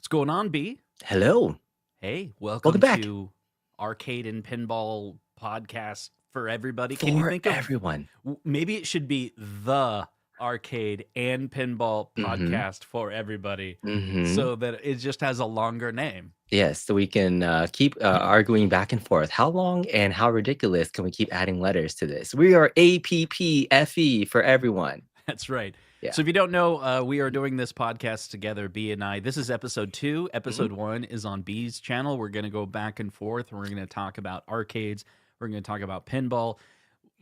What's going on, B? Hello. Hey, Welcome welcome back. to Arcade and Pinball Podcast for everybody. Can you For think of everyone. maybe it should be the Arcade and Pinball Mm-hmm. Podcast for everybody Mm-hmm. so that it just has a longer name? Yes, so we can keep arguing back and forth. How long and how ridiculous can we keep adding letters to this? We are APPFE for everyone. That's right. Yeah. So if you don't know, we are doing this podcast together, B and I. This is episode 2. Mm-hmm. Episode 1 is on B's channel. We're going to go back and forth, and we're going to talk about arcades. We're going to talk about pinball.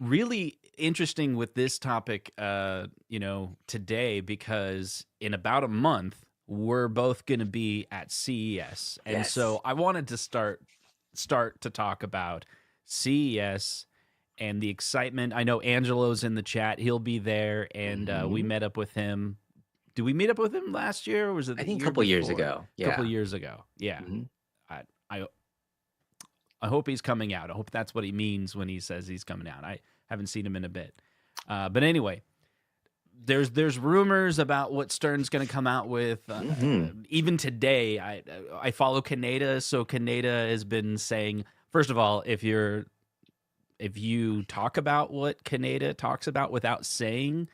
Really interesting with this topic, today, because in about a month we're both going to be at CES, and Yes. so I wanted to start to talk about CES and the excitement. I know Angelo's in the chat; he'll be there, and we Mm-hmm. met up with him. Did we meet up with him last year, or was it I the think a year couple years before? ago. A couple Yeah. of years ago, yeah. Mm-hmm. I, I I hope he's coming out. I hope that's what he means when he says he's coming out. I haven't seen him in a bit. But anyway, there's rumors about what Stern's going to come out with. Mm-hmm. Even today, I follow Kaneda, so Kaneda has been saying, first of all, if you talk about what Kaneda talks about without saying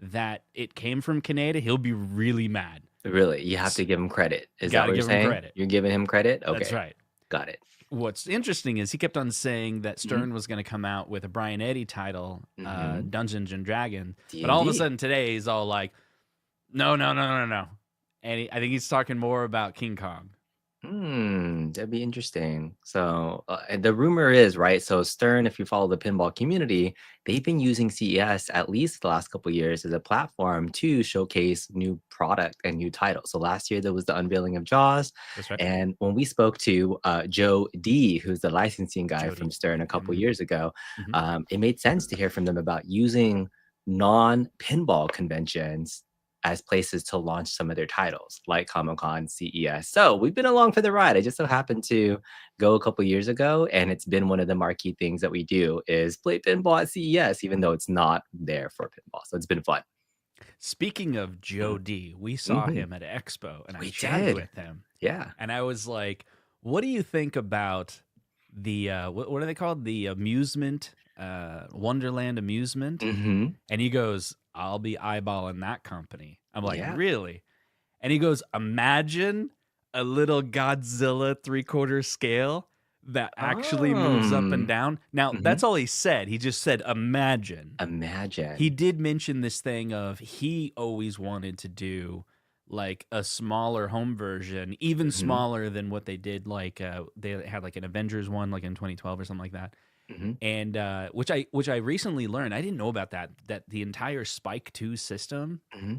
that it came from Kaneda, he'll be really mad. Really, you have to give him credit. Is that Got to what you're give him saying? credit. You're giving him credit? That's Okay. right. Got it. What's interesting is he kept on saying that Mm-hmm. Stern was going to come out with a Brian Eddy title, Mm-hmm. Dungeons and Dragons, but all of a D&D. sudden today he's all like, "No, no, no, no, no," and I think he's talking more about King Kong. That'd be interesting. So, and the rumor is, right? So Stern, if you follow the pinball community, they've been using CES at least the last couple of years as a platform to showcase new product and new titles. So last year there was the unveiling of Jaws, That's right, and when we spoke to Joe D, who's the licensing guy from Jody. Stern a couple years ago, Mm-hmm. it made sense to hear from them about using non-pinball conventions as places to launch some of their titles, like Comic-Con, CES. So we've been along for the ride. I just so happened to go a couple years ago, and it's been one of the marquee things that we do is play pinball at CES, even though it's not there for pinball. So it's been fun. Speaking of Joe Mhm. D, we saw Mhm. him at Expo, and I We chatted did. with him, Yeah. and I was like, "What do you think about the what are they called? The amusement, Wonderland Amusement?" Hmm. And he goes, "I'll be eyeballing that company." I'm like, Yeah. "Really?" And he goes, "Imagine a little Godzilla 3/4 scale that actually moves up and Um. down." Now, Hmm. that's all he said. He just said, "Imagine." He Imagine. did mention this thing of he always wanted to do like a smaller home version, even Hmm. smaller than what they did. Like they had like an Avengers one, like in 2012 or something like that. Hmm. And which I recently learned. I didn't know about that the entire Spike 2 system, Hmm.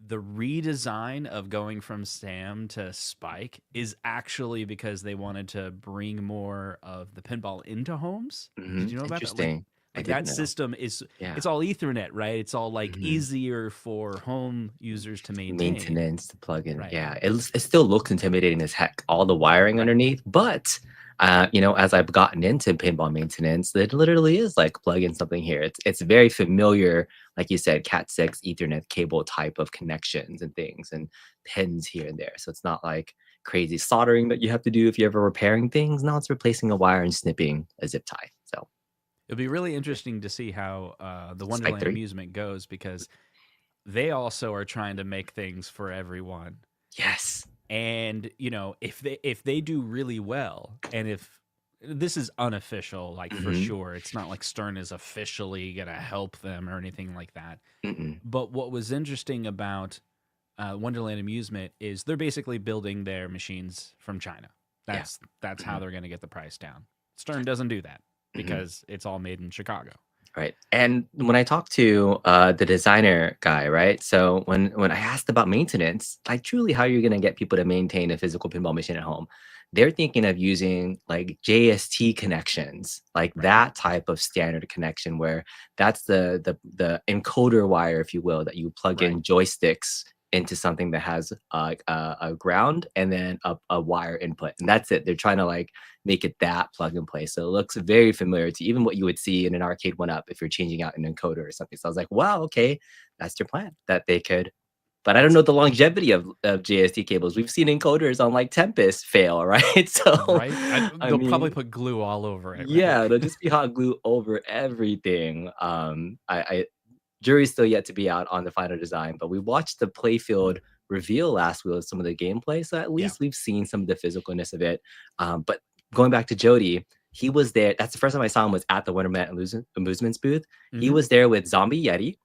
the redesign of going from Sam to Spike is actually because they wanted to bring more of the pinball into homes. Hmm. Did you know about that? Interesting. I Like didn't that know. system is, Yeah. it's all Ethernet, right? It's all like Hmm. easier for home users to maintain. Maintenance to plug in. Right. Yeah, it still looks intimidating as heck, all the wiring Right. underneath. But as I've gotten into pinball maintenance, it literally is like plug in something here. It's very familiar, like you said, Cat 6 Ethernet cable type of connections and things and pins here and there. So it's not like crazy soldering that you have to do if you're ever repairing things. No, it's replacing a wire and snipping a zip tie. So It'll be really interesting to see how the Spike Wonderland 3. Amusement goes, because they also are trying to make things for everyone. Yes. And if they do really well, and if this is unofficial, like for Mm-hmm. sure, it's not like Stern is officially gonna help them or anything like that. Mm-mm. But what was interesting about Wonderland Amusement is they're basically building their machines from China. Yeah. That's how Mm-hmm. they're gonna get the price down. Stern doesn't do that Mm-hmm. because it's all made in Chicago. Right. And when I talked to the designer guy, right? So when I asked about maintenance, like truly how you're gonna get people to maintain a physical pinball machine at home, they're thinking of using like JST connections, like Right. that type of standard connection where that's the encoder wire, if you will, that you plug Right. in joysticks into something that has a ground and then a wire input, and that's it. They're trying to like make it that plug and play. So it looks very familiar to even what you would see in an arcade one up if you're changing out an encoder or something. So I was like, wow, okay, that's your plan that they could But I don't know the longevity of JST cables. We've seen encoders on like Tempest fail, right? So Right? I They'll probably mean, put glue all over it, right? yeah, it'll just be hot glue over everything. I jury's still yet to be out on the final design, but we watched the playfield reveal last week with some of the gameplay, so at Yeah. least we've seen some of the physicalness of it. But going back to Jody, he was there. That's the first time I saw him was at the Wonderland Amusements booth. He Mhm. was there with Zombie Yeti,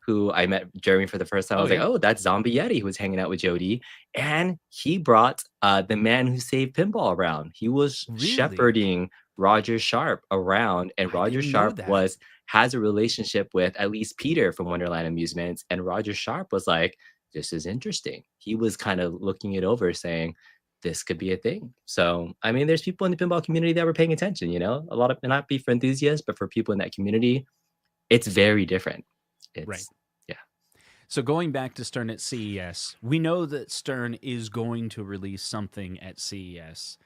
who I met Jeremy for the first time. I Oh, was like, yeah. oh, that's Zombie Yeti who was hanging out with Jody. And he brought the man who saved pinball around. He was Really? shepherding Roger Sharp around, and I Roger didn't know Sharp that. has a relationship with at least Peter from Wonderland Amusements. And Roger Sharp was like, this is interesting. He was kind of looking it over, saying, this could be a thing. So, I mean, there's people in the pinball community that were paying attention, you know, a lot of, not be for enthusiasts, but for people in that community, it's very different. Right. It's, yeah. So going back to Stern at CES, we know that Stern is going to release something at CES.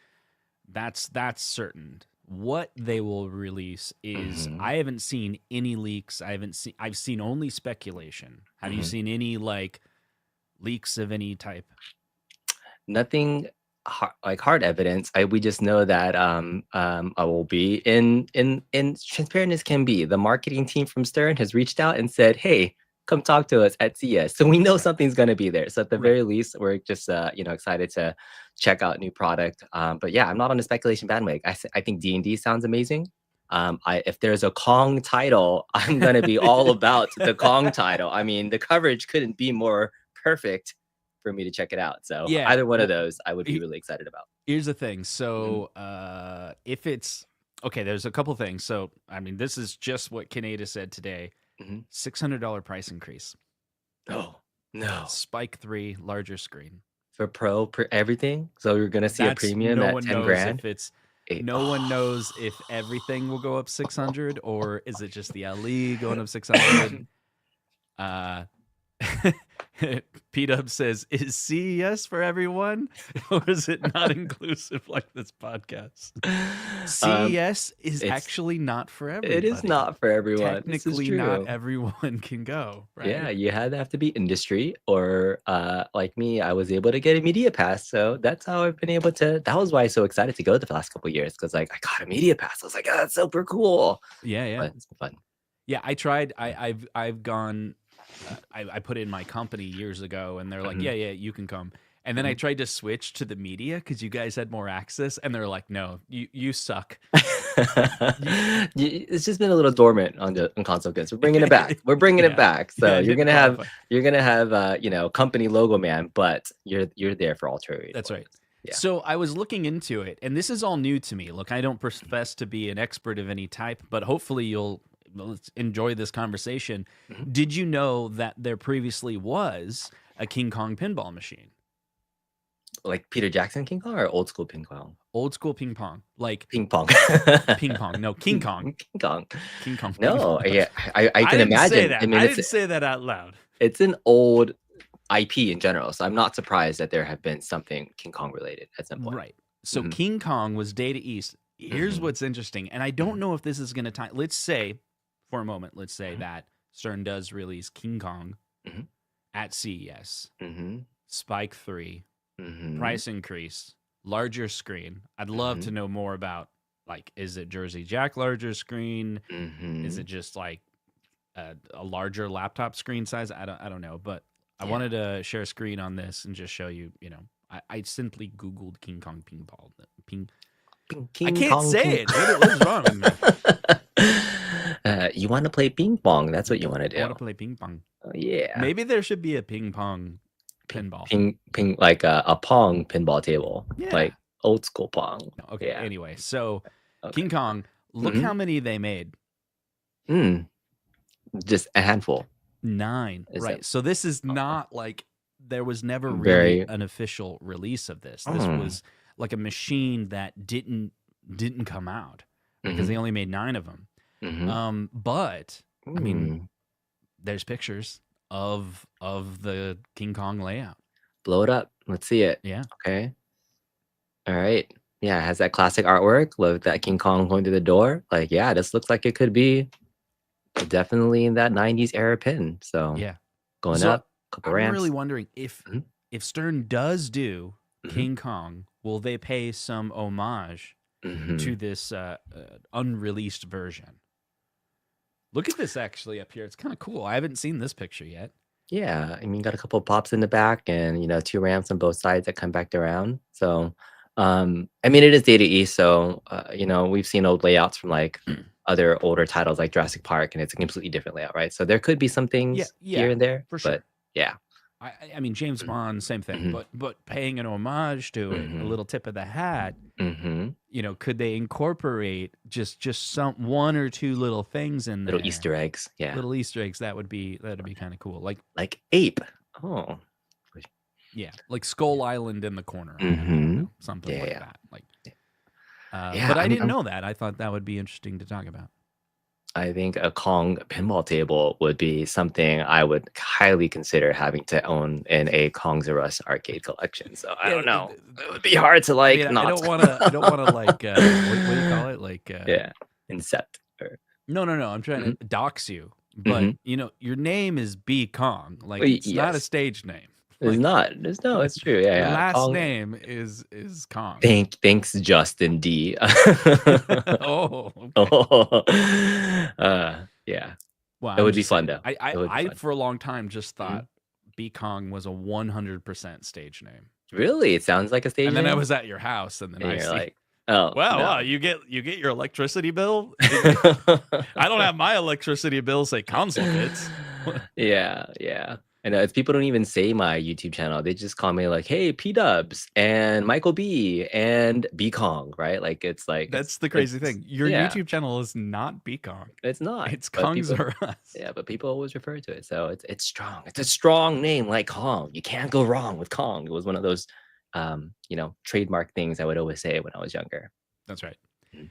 That's certain. What they will release is Mhm. I haven't seen any leaks. I've seen only speculation. Have you Mhm. seen any like leaks of any type? Nothing like hard evidence. We just know that I will be in transparent as can be. The marketing team from Stern has reached out and said, "Hey, come talk to us at CES." So we know something's going to be there. So at the Right. very least, we're just excited to check out new product. But yeah, I'm not on a speculation bandwagon. I think D&D sounds amazing. If there's a Kong title, I'm gonna be all about the Kong title. I mean, the coverage couldn't be more perfect for me to check it out. So Yeah. either one of Well, those, I would be really excited about. here's the thing. So if it's okay, there's a couple things. So I mean, this is just what Kaneda said today. Mhm. $600 price increase. Oh no, Spike 3, larger screen. for pro everything. So you're gonna see a That's premium no at one 10 knows grand. if it's It- no one knows if everything will go up 600 or is it just the LE going up 600? P-Dub says, is CES for everyone? Or is it not inclusive like this podcast? CES is it's- actually not for everybody. It is not for everyone. This is Technically, not true. everyone can go, right? Yeah, you had to have to be industry or like me, I was able to get a media pass. So that's how I've been able to. That was why I'm so excited to go the last couple of years because like I got a media pass. I was like, oh, that's super cool. Yeah, yeah. But it's been fun. Yeah, I tried. I've gone. I put in my company years ago, and they're like, Mhm. yeah, you can come. And then I Mhm. tried to switch to the media because you guys had more access, and they're like, no, you suck. It's just been a little dormant on console goods. We're bringing it back. We're bringing Yeah. it back. So Yeah, it you're didn't gonna qualify. have company logo man, but you're there for all trade. That's right. Yeah. So I was looking into it, and this is all new to me. Look, I don't profess to be an expert of any type, but hopefully you'll enjoy this conversation. Mhm. Did you know that there previously was a King Kong pinball machine? Like Peter Jackson King Kong or old school ping pong? Old school ping pong, like Ping pong. ping pong. No, King Kong. King Kong. King Kong. No, yeah, I can didn't imagine. say that. I mean, I didn't say that out loud. it's an old IP in general, so I'm not surprised that there have been something King Kong related at some point. Right. So Mhm. King Kong was Data East. Here's Mhm. what's interesting, and I don't Mhm. know if this is going to tie. Let's say, for a moment, Mhm. that Stern does release King Kong Mhm. at CES. Mhm. Spike 3, Mhm. price increase, larger screen. I'd love to Mhm. know more about, like, is it Jersey Jack larger screen? Mhm. Is it just like a larger laptop screen size? I don't know, but I Yeah. wanted to share a screen on this and just show you. I simply Googled King Kong ping ball. King I can't Kong say King it. What is wrong with me? You want to play ping pong? That's what you want to I do. want to play ping pong. Oh, yeah. Maybe there should be a ping pong pinball. Ping like a pong pinball table. Yeah. Like old school pong. Okay. Yeah. Anyway, so Okay. King Kong. Look Mhm. how many they made. Just a handful. 9. Is Right. that- So this is not like there was never really Very- an official release of this. This Mm. was like a machine that didn't come out because Mhm. they only made 9 of them. Mhm. But I mean, Mm. there's pictures of the King Kong layout. Blow it up. Let's see it. Yeah. Okay. All right. Yeah, it has that classic artwork. Love that King Kong going through the door. Like, yeah, this looks like it could be definitely in that 90s era pin. So Yeah. going So up. couple I'm really ramps. wondering Mhm, if Stern does do mhm, King Kong, will they pay some homage to mhm. this unreleased version? Look at this actually up here. It's kind of cool. I haven't seen this picture yet. Yeah, I mean, got a couple pops in the back and, 2 ramps on both sides that come back around. So, I mean, it is Data East, so, we've seen old layouts from, like, other older titles like Jurassic Park, and it's a completely different layout, right? So there could be some Yeah, things here yeah, and there, for but sure. yeah. I mean James Mm, Bond, same thing, mhm, but paying an homage to it, a mhm, little tip of the hat. mhm. Could they incorporate just some one or two little things in Little there, Easter eggs, yeah. little Easter eggs? That'd be kind of cool. Like Like ape. Oh. yeah, like Skull Island in the corner. I don't Mhm. know, something Yeah, like yeah. that. Like, Yeah, but I didn't I'm know that. I thought that would be interesting to talk about. I think a Kong pinball table would be something I would highly consider having to own in a Kongs R Us arcade collection. So I Yeah, don't know. It would be hard to I mean, like I not. don't want to. I don't want to like. What do you call it? Like, Yeah. Incept or no, no, no. I'm trying to mhm, dox you, but mhm. your name is B Kong. Well, Like, it's not a yes. stage name. It's Like, not. It's no, it's true. Yeah, your yeah. last Kong. name is Kong. Thanks, Justin D. Oh, okay. Oh, yeah. Well, It I'm would be just fun saying. though. It would be I fun. for a long time just Mhm. thought B Kong was a 100% stage name, Really? It sounds like a stage and then I name? was at your house, and then And I you're see. like, "Oh, Wow, no." you get your electricity bill. I don't have my electricity bill say console kits. Yeah, yeah. I know, it's people don't even say my YouTube channel, they just call me like, "Hey, P-dubs, and Michael B, and B Kong," right? Like, it's like That's the crazy it's thing. Your yeah, YouTube channel is not B Kong. it's not, It's but Kong's people R Us. yeah, but people always refer to it, so it's strong. It's a strong name like Kong. You can't go wrong with Kong. It was one of those, trademark things I would always say when I was younger. That's right. Mhm.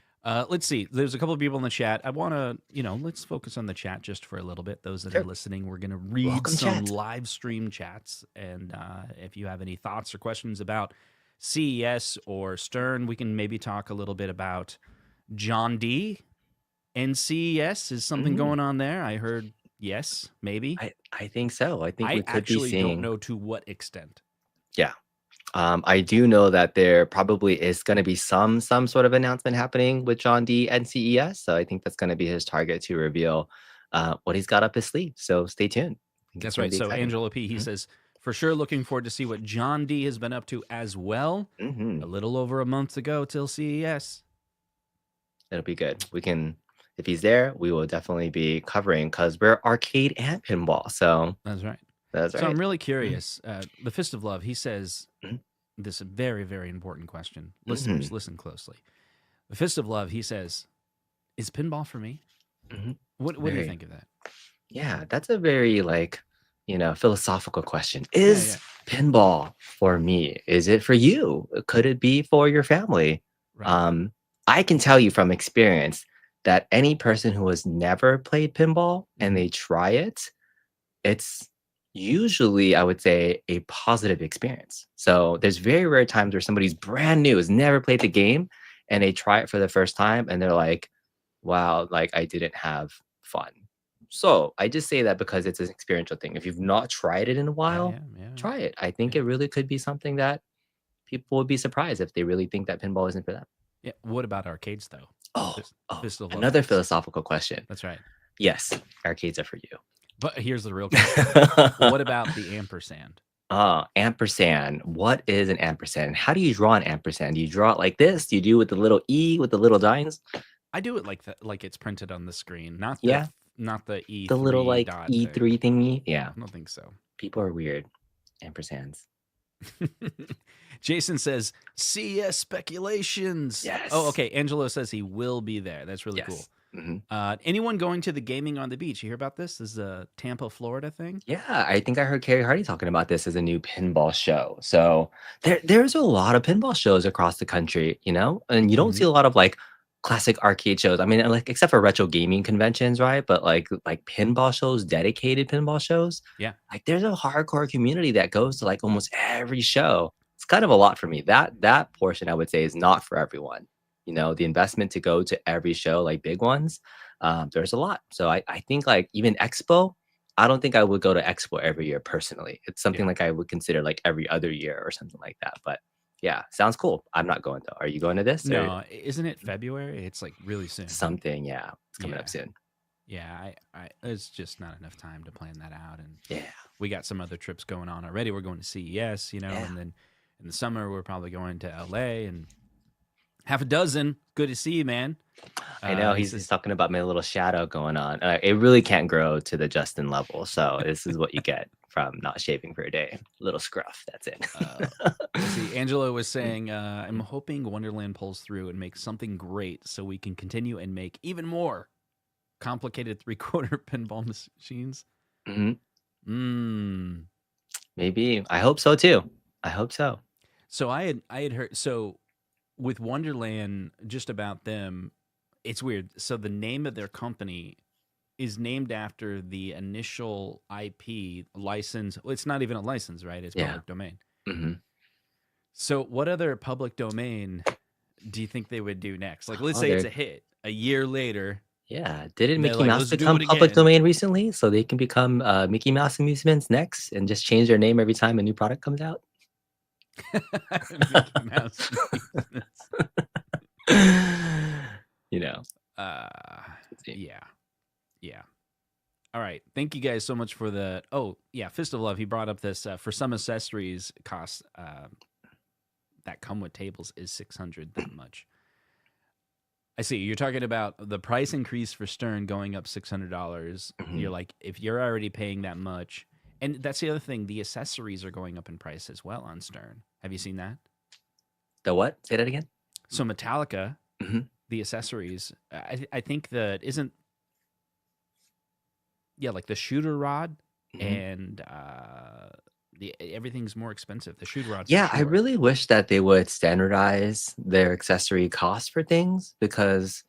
Let's see. There's a couple of people in the chat. I want to, let's focus on the chat just for a little bit. Those that are Sure. listening, we're going to read Welcome some chat. live stream chats. And if you have any thoughts or questions about CES or Stern, we can maybe talk a little bit about John D and CES. Is something Mm, going on there? I heard yes, maybe. I think so. I think I we could be actually don't seeing know to what extent. yeah. I do know that there probably is gonna be some sort of announcement happening with John D and CES, so I think that's gonna be his target to reveal, what he's got up his sleeve, so stay tuned. I think it's That's gonna right. be So exciting. Angelo P, he Mhm, says, for sure looking forward to see what John D has been up to as well. A mhm. little over a month to go till CES. It'll be good. We can if he's there, we will definitely be covering because 'cause we're arcade and pinball, so That's right. that's So right. I'm really Mhm, curious. The Fist of Love, he says mhm, this very, very important question. Listeners, mhm. listen closely. The Fist of Love, he says, is pinball for me? Mhm. What do you Very think of that? yeah, that's a very, like, philosophical question. Yeah, Is yeah. pinball for me? Is it for you? Could it be for your family? Right. Um, I can tell you from experience that any person who has never played pinball and Hmm. they try it, it's usually, I would say, a positive experience. So there's very rare times where somebody's brand new, has never played the game, and they try it for the first time and they're like, wow, like I didn't have fun. So I just say that because it's an experiential thing. If you've not tried it in a Yeah, while, yeah, yeah, try it. I think yeah. it really could be something that people would be surprised if they really think that pinball isn't for them. Yeah. What about arcades, though? Oh, Fist, oh, Fist of Love another asks. philosophical question. That's right. Yes, arcades are for But here's the real question. you. What about the ampersand? Ampersand. What is an ampersand? How do you draw an ampersand? Do you draw it like this? Do you do it with the little E with the little lines? I do it like that, like it's printed on the screen, Yeah, not the the little E3 like dot thing. E3 thingy. Yeah, I don't think so. people are weird. Ampersands. Jason says CES speculations. Oh, Yes. okay. Angelo says he will be there. That's really cool. Yes. Mhm. Anyone going to the gaming on the beach? You hear about this? This is a Tampa, Florida thing. Yeah, I think I heard Carrie Hardy talking about this as a new pinball show. So there's a lot of pinball shows across the country, and you don't Hmm. see a lot of like classic arcade shows. I mean, like except for retro gaming conventions, right? But like pinball shows, dedicated pinball shows, Yeah. like there's a hardcore community that goes to like almost every show. It's kind of a lot for me. That portion I would say is not for everyone. The investment to go to every show, like big ones, there's a lot. So I think like even Expo. I don't think I would go to Expo every year personally. It's something Yeah. like I would consider like every other year or something like that. But yeah, sounds cool. I'm not going though. Are you going to this or No, isn't it February? It's like really soon. something? Yeah, it's coming Yeah. up soon. Yeah, it's just not enough time to plan that out, and Yeah, we got some other trips going on already. We're going to CES, you know, yeah. and then in the summer we're probably going to LA and half a dozen. Good to see you, man. I know He he's says, talking about my little shadow going on. It really can't grow to the Justin level. So this is what you get from not shaving for a day. Little scruff. That's it. let's see. Angelo was saying, I'm hoping Wonderland pulls through and makes something great so we can continue and make even more complicated 3/4 pinball machines. Mhm. Maybe. I hope so too. I hope so. So I had heard, so with Wonderland, just about them, it's weird. So the name of their company is named after the initial IP license. Well, it's not even a license, right? It's Yeah. public domain. hmm So what other public domain do you think they would do next? Like, let's Oh, say it's they're a hit. A year later, yeah. Didn't they're Mickey like, Mouse let's do become it public again. domain recently? So they can become Mickey Mouse Amusements next and just change their name every time a new product comes out? Mickey Mouse Amusements. You know. Let's see. Yeah. All right. Thank you guys so much for the. Oh yeah, Fist of Love. He brought up this for some accessories cost that come with tables is $600 that much. I see. You're talking about the price increase for Stern going up $600. You're like, if you're already paying that much, and that's the other thing. The accessories are going up in price as well on Stern. Have you seen that? The what? Say that again. So Metallica, Mhm. the accessories. I think that isn't. Yeah, like the shooter rod and everything's more expensive. The shooter rod, Yeah, for I sure. really wish that they would standardize their accessory costs for things because,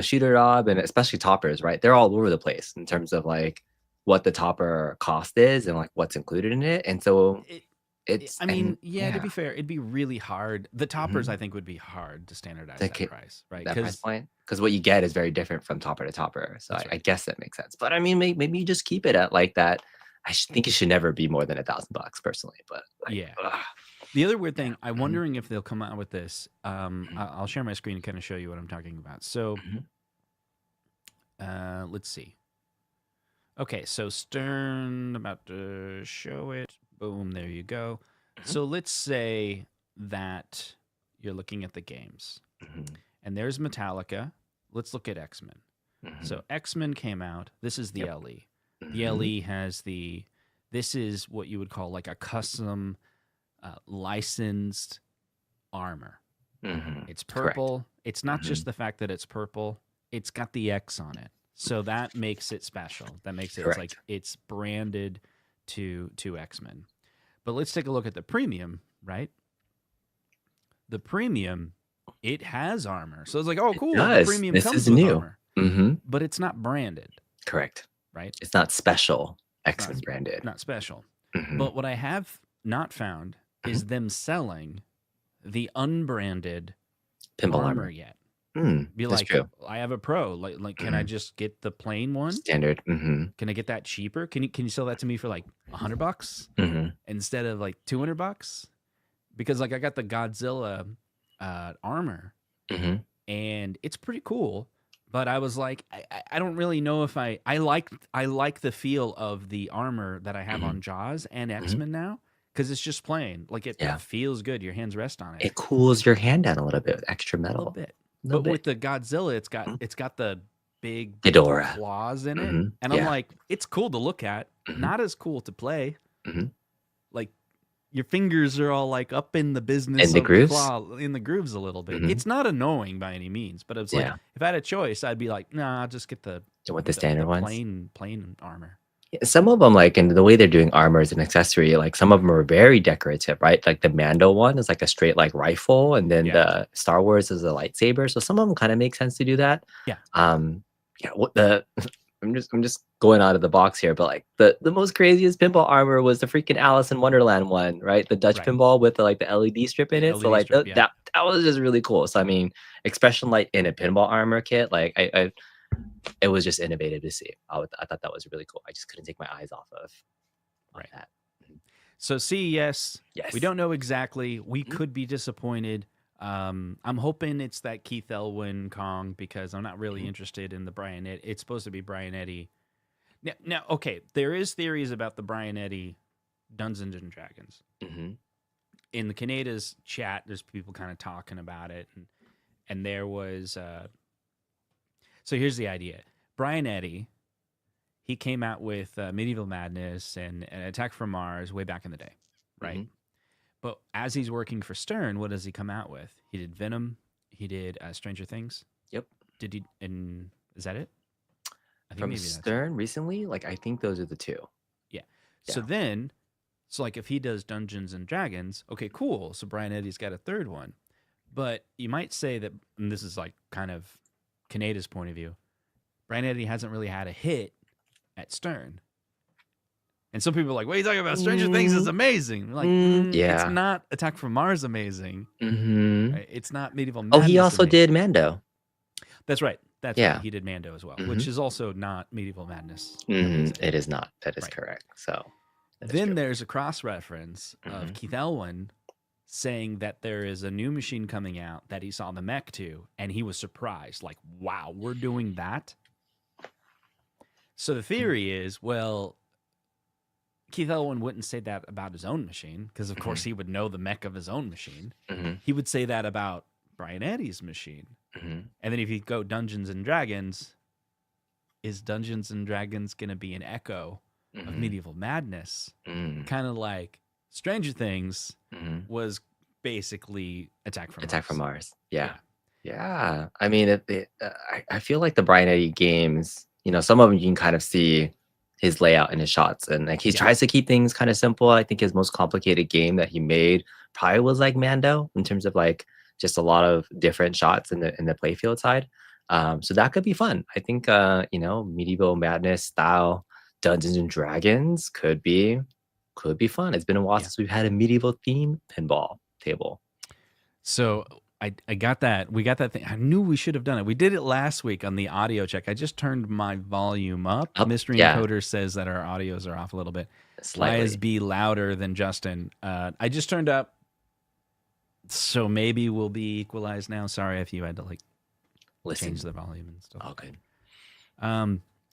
shooter knob and especially toppers, right? They're all over the place in terms of like what the topper cost is and like what's included in it. And so I mean, yeah, to be fair, it'd be really hard. The toppers, Mhm. I think, would be hard to standardize the that ki- price, right? that price Because point because what you get is very different from topper to topper. So that's I right. guess that makes sense. But I mean, maybe you just keep it at like that. Think it should never be more than $1,000 personally. But like, Yeah. ugh, The other weird thing, yeah. I'm wondering if they'll come out with this. Mhm. I'll share my screen and kind of show you what I'm talking about. So, Mhm. let's see. Okay, so Stern, about to show it. Boom, there you go. Mhm. So let's say that you're looking at the games, Mhm. and there's Metallica. Let's look at X-Men. Mhm. So X-Men came out. This is the Yep. LE. The Mhm. LE has this is what you would call like a custom licensed armor. Mhm. It's Correct. purple. It's not just Mhm. the fact that it's purple, it's got the X on it. So that makes it special. That makes it, it's like Correct. it's branded to X-Men. But let's take a look at the premium, right? The premium, it has armor. So it's like, oh, cool. The Does. premium This comes is with new. armor, Mhm. but it's not branded, Correct. right? It's not special It's not, X-Men branded. not special. Mhm. But what I have not found is them selling the unbranded Pinball armor armor. yet. Be That's like, true. I have a pro. Like, can I Mhm. just get the plain one? Standard. Mhm. Can I get that cheaper? Can you sell that to me for like $100 Mhm. instead of like $200? Because like I got the Godzilla armor Mhm. and it's pretty cool. But I was like, I don't really know if I like the feel of the armor that I have Mhm. on Jaws and Mhm. X-Men now because it's just plain. Like it Yeah. feels good. Your hands rest on it It cools your hand down a little bit with extra a little metal. bit. A little But bit. with the Godzilla, Mhm. it's got the big Ghidorah. claws in it, Mhm. and I'm Yeah. like, it's cool to look at, Mhm. not as cool to play. Mhm. Like your fingers are all like up in the business In the of the grooves? claw, in the grooves a little bit. Mhm. It's not annoying by any means, but it's like Yeah. if I had a choice, I'd be like, nah, I'll just get With the standard ones? plain armor. Yeah, some of them, like, in the way they're doing armor as an accessory, like, some of them are very decorative, right? Like, the Mando one is, like, a straight, like, rifle, and then Yeah. the Star Wars is a lightsaber, so some of them kinda make sense to do that. Yeah. Yeah, what the I'm just going out of the box here, but, like, the most craziest pinball armor was the freaking Alice in Wonderland one, right? The Dutch Right. pinball with the, like, the LED strip in The it, so, LED like, strip, yeah. that was just really cool. So, I mean, expression light in a pinball armor kit, like, I it was just innovative to see. I thought that was really cool. I just couldn't take my eyes off of Right. that. Mhm. So CES, we Yes. don't know exactly. We Mhm. could be disappointed. I'm hoping it's that Keith Elwin Kong because I'm not really Mhm. interested in the Brian Eddy. It's supposed to be Brian Eddy. Now, okay, there is theories about the Brian Eddy Dungeons and Dragons. Mhm. In the Canada's chat, there's people kind of talking about it, and there was. So here's the idea: Brian Eddy, he came out with Medieval Madness and Attack from Mars way back in the day, right? Mhm. But as he's working for Stern, what does he come out with? He did Venom. He did Stranger Things. Yep. Did he? And is that it? I think From maybe that's it. Stern recently, like I think those are the two. Yeah. Yeah. So then, so like if he does Dungeons and Dragons, okay, cool. So Brian Eddy's got a third one. But you might say that, and this is like kind of Canada's point of view, Brian Eddy hasn't really had a hit at Stern. And some people are like, what are you talking about? Stranger Things is amazing. I'm like, it's Yeah. not Attack from Mars amazing. Mhm. Right? It's not Medieval Oh, Madness he also amazing. did Mando. That's right. That's Yeah. right. He did Mando as well, Mhm. which is also not Medieval Madness. Mhm. It is not. That is Right. correct. So that is Then true. there's a cross reference of Mhm. Keith Elwin saying that there is a new machine coming out that he saw the mech to, and he was surprised, like, wow, we're doing that. So the theory is, well, Keith Elwin wouldn't say that about his own machine, because of course he would know the mech of his own machine. Mhm. He would say that about Brian Eddy's machine. Mhm. And then if you go Dungeons and Dragons, is Dungeons and Dragons going to be an echo of Mhm. Medieval Madness? Mm. Kind of like Stranger Things Mhm. was basically Attack from Attack from Mars. Mars. Yeah. Yeah. I mean, I feel like the Brian Eddy games, some of them you can kind of see his layout and his shots, and like he Yeah. tries to keep things kind of simple. I think his most complicated game that he made probably was like Mando in terms of like just a lot of different shots in the playfield side. So that could be fun. I think medieval madness style Dungeons and Dragons could be fun. It's been a while Yeah. since we've had a medieval theme pinball table. So I got that. We got that thing. I knew we should have done it. We did it last week on the audio check. I just turned my volume up. Up, Mystery yeah. Encoder says that our audios are off a little bit. Slightly. Why is B louder than Justin? I just turned up. So maybe we'll be equalized now. Sorry if you had to change the volume and stuff. Oh, good.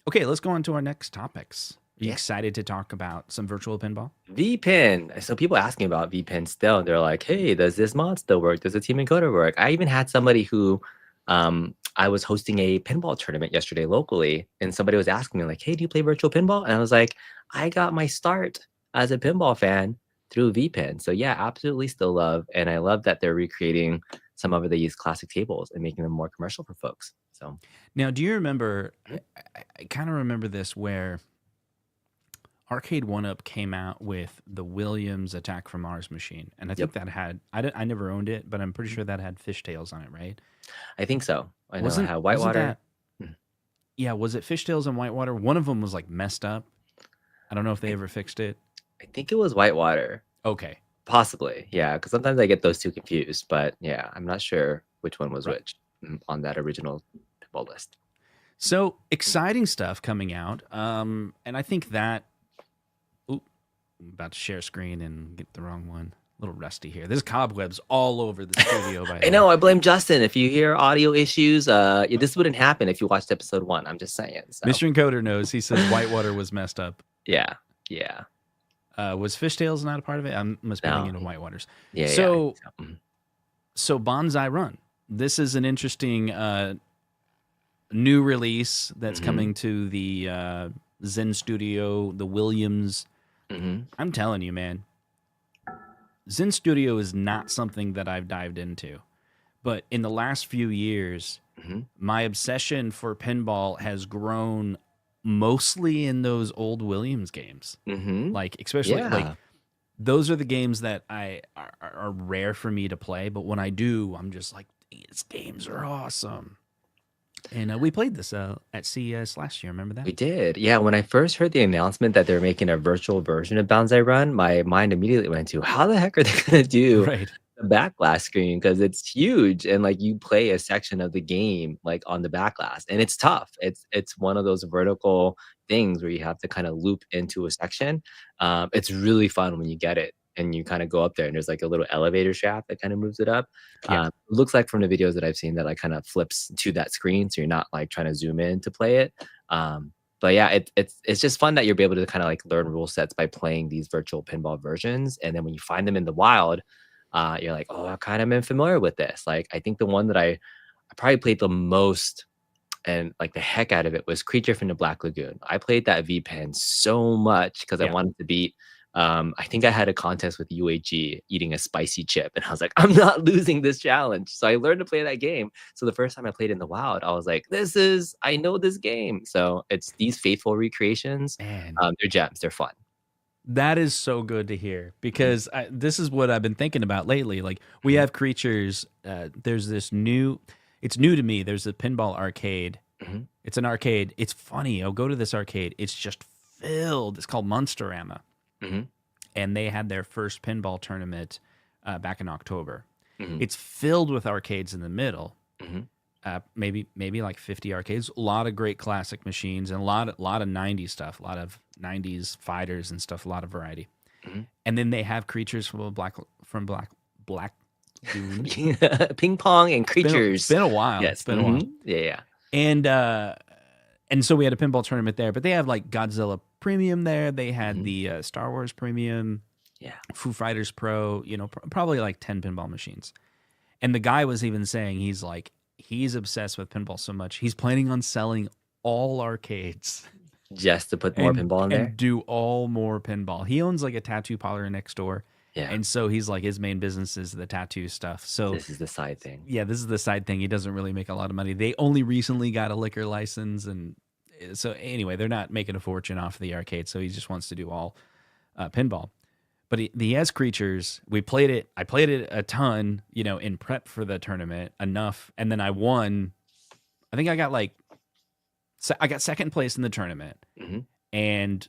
Okay, let's go on to our next topics. Are you Yeah. excited to talk about some virtual pinball? VPin. So people asking about VPin still. They're like, hey, does this mod still work? Does the team encoder work? I even had somebody who I was hosting a pinball tournament yesterday locally, and somebody was asking me, like, hey, do you play virtual pinball? And I was like, I got my start as a pinball fan through VPin. So yeah, absolutely still love. And I love that they're recreating some of these classic tables and making them more commercial for folks. So now, do you remember? Mhm. I kind of remember this where Arcade 1-Up came out with the Williams Attack from Mars machine, and I think that had I never owned it, but I'm pretty sure that had fishtails on it, right? I think so. I know I Wasn't have Whitewater. that? Yeah, was it fishtails and Whitewater? One of them was like messed up. I don't know if they ever fixed it. I think it was Whitewater. Okay, Possibly, yeah, because sometimes I get those two confused, but yeah, I'm not sure which one was Right. which on that original pinball list. so exciting stuff coming out, and I think that. Oop, I'm about to share screen and get the wrong one. A little rusty here. There's cobwebs all over the studio. By the I know. I blame Justin. If you hear audio issues, this wouldn't happen if you watched episode 1. I'm just saying. So. Mr. Encoder knows. He says Whitewater was messed up. Yeah. Was Fishtails not a part of it? I must be thinking of Whitewaters. Yeah. So, yeah. so Banzai Run. This is an interesting new release that's coming to the Zen Studio, the Williams. I'm telling you, man, Zen Studio is not something that I've dived into. But in the last few years, my obsession for pinball has grown mostly in those old Williams games. Like, especially like those are the games that are rare for me to play. But when I do, I'm just like, these games are awesome. And we played this at CES last year. Remember that? We did. Yeah, when I first heard the announcement that they're making a virtual version of Banzai Run, my mind immediately went to, how the heck are they going to do Right. the back glass screen because it's huge and like you play a section of the game like on the back glass and it's tough. It's one of those vertical things where you have to kind of loop into a section. It's really fun when you get it and you kind of go up there and there's like a little elevator shaft that kind of moves it up. Yeah. It looks like from the videos that I've seen that like kind of flips to that screen, so you're not like trying to zoom in to play it. But yeah, it's just fun that you're able to kind of like learn rule sets by playing these virtual pinball versions, and then when you find them in the wild, you're like, oh, I kind of am familiar with this. Like I think the one that I probably played the most and like the heck out of it was Creature from the Black Lagoon. I played that V-Pen so much because I Yeah. wanted to beat. I think I had a contest with UAG eating a spicy chip, and I was like, I'm not losing this challenge. So I learned to play that game. So the first time I played in the wild, I was like, I know this game. So it's these faithful recreations. Man, They're gems. They're fun. that is so good to hear Mhm, because this is what I've been thinking about lately. Like we mhm, have creatures. There's this new. It's new to me. There's a pinball arcade. mhm, It's an arcade. It's funny. I'll go to this arcade. It's just filled. It's called Monsterama, mhm, and they had their first pinball tournament back in October. mhm, It's filled with arcades in the middle. mhm, Maybe like 50 arcades. A lot of great classic machines and a lot of 90s stuff. A lot of 90s fighters and stuff. A lot of variety. mhm. And then they have creatures from Black Lagoon. Ping pong and It's creatures. been a while. It's Yes. been a while. Yeah, yeah. And and so we had a pinball tournament there, but they have like Godzilla Premium there. They had Mhm, the Star Wars Premium, yeah. Foo Fighters Pro, probably like 10 pinball machines. And the guy was even saying he's obsessed with pinball so much. He's planning on selling all arcades Just to put more and pinball in there? do all more pinball. He owns like a tattoo parlor next door. Yeah. And so he's like his main business is the tattoo stuff. So This is the side thing. yeah, this is the side thing. He doesn't really make a lot of money. They only recently got a liquor license, and so anyway, they're not making a fortune off the arcade. So he just wants to do all pinball. But he has creatures. We played it. I played it a ton, in prep for the tournament enough, and then I won. I think I got I got second place in the tournament, Mhm, and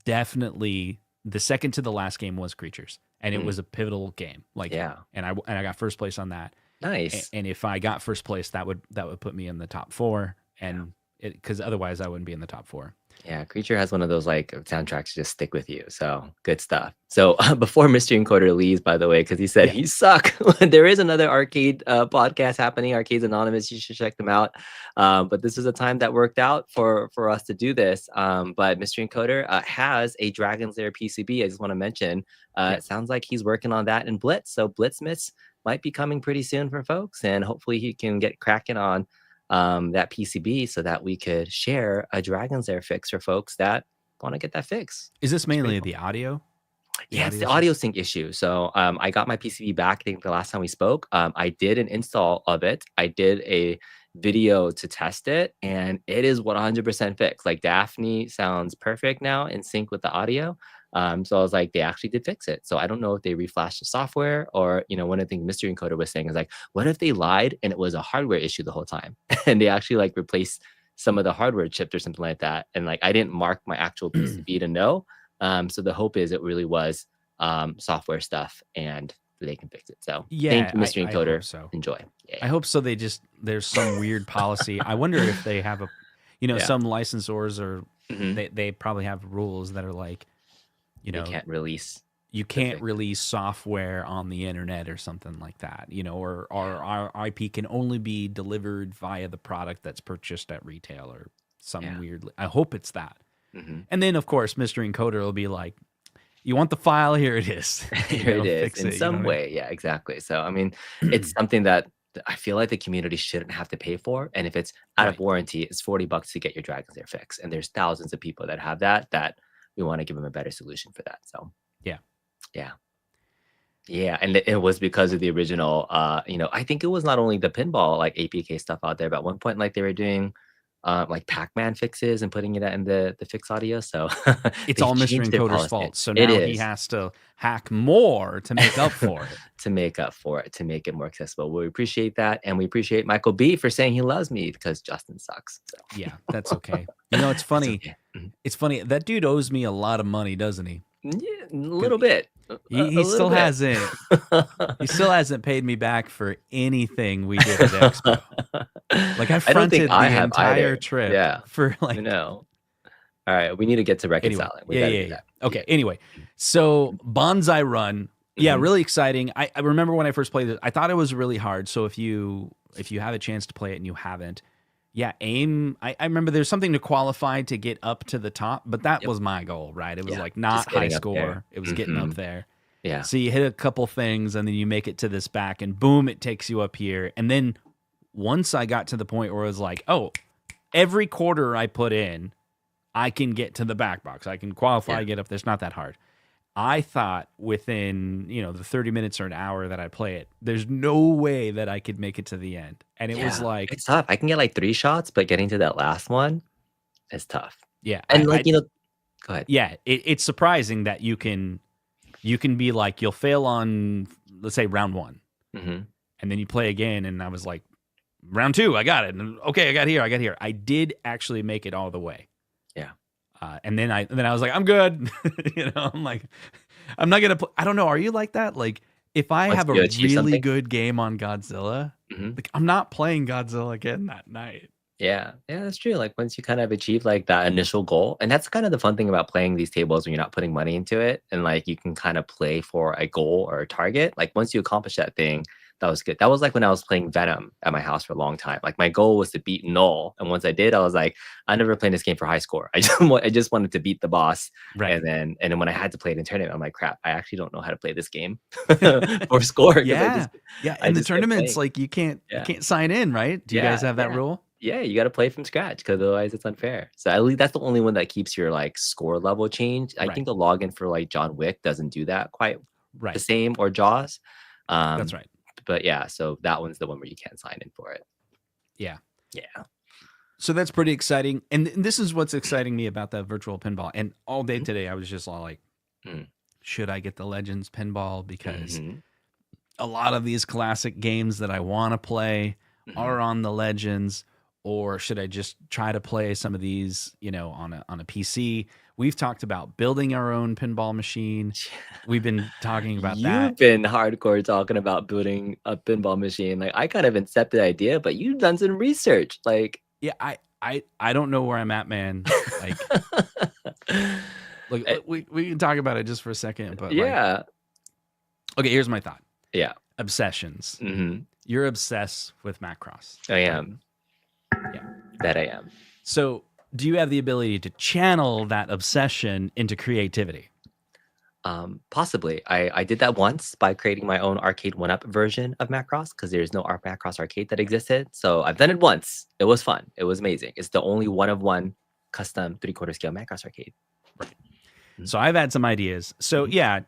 definitely the second to the last game was creatures, and it mm, was a pivotal game. yeah. And I got first place on that. Nice. And if I got first place, that would put me in the top four, Yeah. and because otherwise I wouldn't be in the top four. Yeah, Creature has one of those, like, soundtracks just stick with you, so good stuff. So, before Mystery Encoder leaves, by the way, because he said Yeah. he suck, there is another arcade, podcast happening, Arcades Anonymous, you should check them out. But this is a time that worked out for us to do this. But Mystery Encoder, has a Dragon's Lair PCB, I just wanna mention. Yeah. It sounds like he's working on that in Blitz, so Blitzmas might be coming pretty soon for folks, and hopefully he can get cracking on that PCB so that we could share a Dragon's Lair fix for folks that want to get that fix. Is this It's pretty mainly cool. the audio? The Yeah, it's the audio audio stuff? sync issue. So I got my PCB back. I think the last time we spoke, I did an install of it. I did a video to test it, and it is 100% fixed. Like Daphne sounds perfect now in sync with the audio. So I was like, they actually did fix it. So I don't know if they reflashed the software or, one of the things Mystery Encoder was saying is like, what if they lied and it was a hardware issue the whole time? And they actually like replaced some of the hardware chips or something like that. And like, I didn't mark my actual PCB to know. So the hope is it really was software stuff and they can fix it. So thank Yeah, you, Mystery I hope Encoder. so. Enjoy. Yeah. I hope so. There's some weird policy. I wonder if they have Yeah. some licensors or Mhm. they probably have rules that are like, They can't release you the can't fix. release software on the internet or something like that, or our IP can only be delivered via the product that's purchased at retail or some Yeah. weird. I hope it's that. hmm And then of course, Mystery Encoder will be like, "You want the file? Here it is. Here it is Fix in it." You know some what way. Yeah, exactly. So, I mean, I it's mean? something that I feel like the community shouldn't have to pay for. And if it's out of Right. warranty, it's $40 to get your Dragon's Lair fix. And there's thousands of people that have that we want to give them a better solution for that. So, Yeah. yeah. Yeah, and it was because of the original, I think it was not only the pinball, like, APK stuff out there, but at one point, like, they were doing, like, Pac-Man fixes and putting it in the fix audio, so It's they've all Mystery changed their Encoder's policy. fault. So It now he is. has to hack more to make up for it. To make up for it, to make it more accessible. We appreciate that, and we appreciate Michael B for saying he loves me because Justin sucks, so Yeah, that's okay. It's it's funny. okay. Mhm. It's funny. That dude owes me a lot of money, doesn't he? Yeah, a 'Cause little bit. A he little still bit. hasn't he still hasn't paid me back for anything we did at Expo. Like, I I don't think fronted I the have entire either. trip Yeah, for, I like know. Alright, we need to get to anyway. reconciling. We Yeah, gotta yeah, do yeah. that. Yeah. Okay, anyway. So, Banzai Run, yeah, Mhm. really exciting. I remember when I first played it, I thought it was really hard, so if you have a chance to play it and you haven't, yeah, aim I remember there's something to qualify to get up to the top, but that Yep. was my goal, right? It was, Yeah, like, just not high getting up there. score, it was getting up Mhm. there. Yeah. So you hit a couple things, and then you make it to this back, and boom, it takes you up here, and then once I got to the point where it was like, "Oh, every quarter I put in, I can get to the back box. I can Yeah. qualify, get up there. It's not that hard." I thought within, the 30 minutes or an hour that I play it, there's no way that I could make it to the end. And it was Yeah. like, It's tough. I can get, like, 3 shots, but getting to that last one is tough. yeah, And, like, go ahead. yeah, it's surprising that you can be like, you'll fail on, let's say, round one, Mhm. and then you play again, and I was like, round two, I got it. And okay, I got here. I did actually make it all the way. Yeah. And then I was like, I'm good. I'm like, I'm not gonna. I don't know. Are you like that? Like, if I Once have a you achieve really something. good game on Godzilla, Mhm. like I'm not playing Godzilla again that night. Yeah. Yeah, that's true. Like, once you kind of achieve, like, that initial goal, and that's kind of the fun thing about playing these tables when you're not putting money into it, and, like, you can kinda play for a goal or a target. Like, once you accomplish that thing, that was good. That was like when I was playing Venom at my house for a long time. Like, my goal was to beat Null, and once I did, I was like, "I'm never playing this game for high score." I just wanted to beat the boss, Right. and then when I had to play it in tournament, I'm like, "Crap, I actually don't know how to play this game for score because Yeah, yeah. I In the just kept tournaments, playing." like you Yeah. can't sign in, right? Do you Yeah, guys have that yeah. rule? Yeah, you gotta play from scratch because otherwise it's unfair. So at least that's the only one that keeps your, like, score level changed. I Right. think the login for, like, John Wick doesn't do that quite the Right. same, or Jaws. That's Um, right. but yeah, so that one's the one where you can't sign in for it. Yeah. Yeah. So that's pretty exciting. And this is what's exciting me about that virtual pinball. And all day Mhm, today, I was just all like, mm, should I get the Legends pinball? Because mhm, a lot of these classic games that I want to play mhm. are on the Legends, or should I just try to play some of these, on a PC? We've talked about building our own pinball machine. We've been talking about You've that. been hardcore talking about building a pinball machine. Like, I kind of accepted the idea, but you've done some research. Like, Yeah, I don't know where I'm at, man. Like, Eh, we can talk about it just for a second, but like, yeah, okay, here's my thought. yeah. Obsessions. Mhm. You're obsessed with Macross, I right? am. Yeah. That I am. So, do you have the ability to channel that obsession into creativity? Possibly. I did that once by creating my own arcade one-up version of Macross because there's no Macross arcade that existed. So I've done it once. It was fun. It was amazing. It's the only one of one custom three-quarter scale Macross arcade. Right. Mhm, So, I've had some ideas. So, mhm, yeah,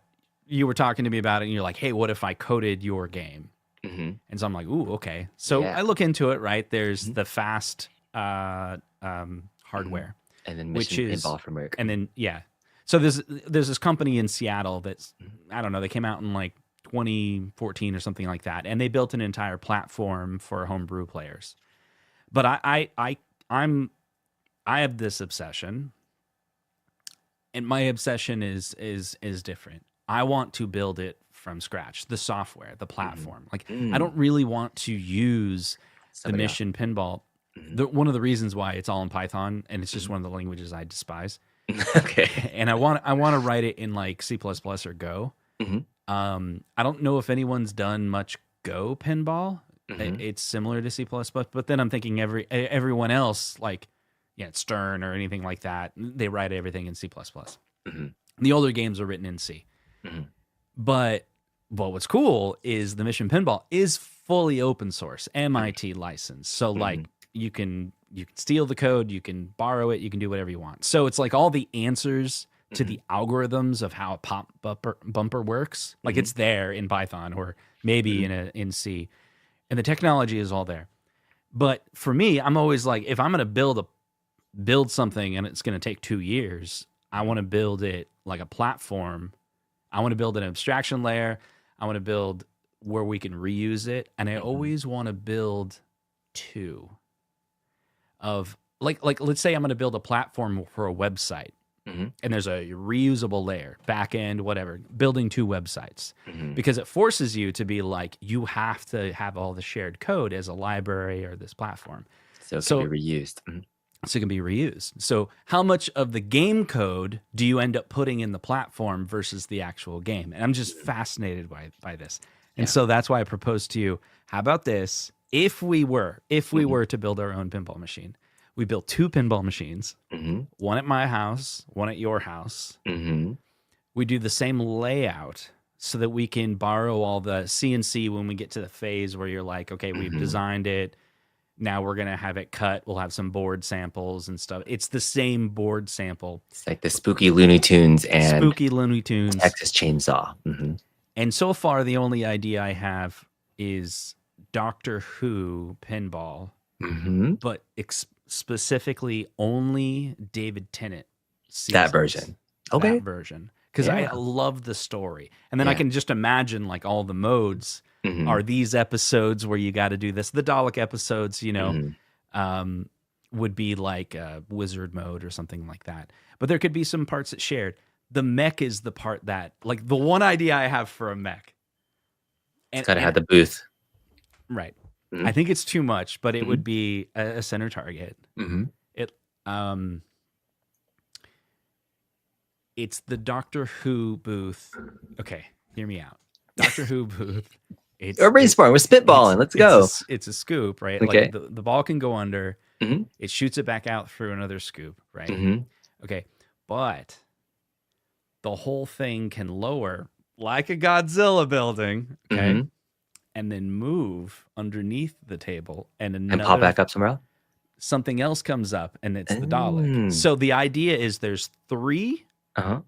you were talking to me about it, and you're like, "Hey, what if I coded your game?" mhm. And so I'm like, "Ooh, okay." So Yeah. I look into it. Right, there's Mhm, the fast mhm. hardware, And then which Mission is, Pinball for and Mercury. then yeah. So there's this company in Seattle that's, Mhm, I don't know, they came out in like 2014 or something like that, and they built an entire platform for homebrew players. But I'm I have this obsession, and my obsession is different. I want to build it from scratch, the software, the mhm. platform. Like, I don't Mm, really want to use the somebody else. Mission Pinball. Mhm. One of the reasons why it's all in Python, and it's just Mhm. one of the languages I despise, Okay. and I want to write it in like C++ or Go. Mhm, I don't know if anyone's done much Go pinball. mhm, It's similar to C++, but then I'm thinking everyone else, like, yeah, Stern or anything like that, they write everything in C++. mhm, The older games are written in C. mhm, But what's cool is the Mission Pinball is fully open source, mhm, MIT licensed. So like, mhm, you can steal the code, you can borrow it, you can do whatever you want. So it's like all the answers to mhm, the algorithms of how a pop bumper works, like mhm, it's there in Python or maybe mhm, in C, and the technology is all there. But for me, I'm always like, if I'm going to build something and it's going to take 2 years, I mhm, want to build it like a platform. I want to build an abstraction layer. I want to build where we can reuse it. And I mhm, always want to build two of, like let's say I'm going to build a platform for a website. Mhm. and there's a reusable layer, back end, whatever, building 2 websites, Mhm. because it forces you to be like, you have to have all the shared code as a library or this platform. So it can be So, reused. Mhm. so it can be reused. So how much of the game code do you end up putting in the platform versus the actual game? And I'm just Mhm. fascinated by this. And Yeah. so that's why I proposed to you, how about this? If we were Mhm. to build our own pinball machine, we built 2 pinball machines, Mhm. one at my house, one at your house. Mhm. We do the same layout so that we can borrow all the CNC when we get to the phase where you're like, okay, we've Mhm. designed it. Now we're going to have it cut. We'll have some board samples and stuff. It's the same board sample, It's like the spooky Looney Tunes and spooky Looney Tunes. Texas Chainsaw. Mhm. And so far, the only idea I have is Doctor Who pinball, Mhm. but specifically only David Tennant That seasons, version. that Okay. version. Because I Yeah. love the story. And then I Yeah. can just imagine like all the modes Mhm. are these episodes where you got to do this. The Dalek episodes, Mhm. um, would be like wizard mode or something like that. But there could be some parts that shared. The mech is the part that, like, the one idea I have for a mech. It's And gotta have the booth. right, I Mhm. think it's too much, but it would Mhm. be a center target. Mhm. It um, it's the Doctor Who booth. Okay, hear me out. Doctor Who booth. We're brainstorming. We're spitballing. Let's go. It's a scoop, right? Like Okay. the ball can go under. Mhm. It shoots it back out through another scoop, right? Mhm. Okay, but the whole thing can lower like a Godzilla building, okay, Mhm. and then move underneath the table, and And pop another back up somewhere else? something else comes up, and it's the Dalek. Mm. So the idea is Uh-huh.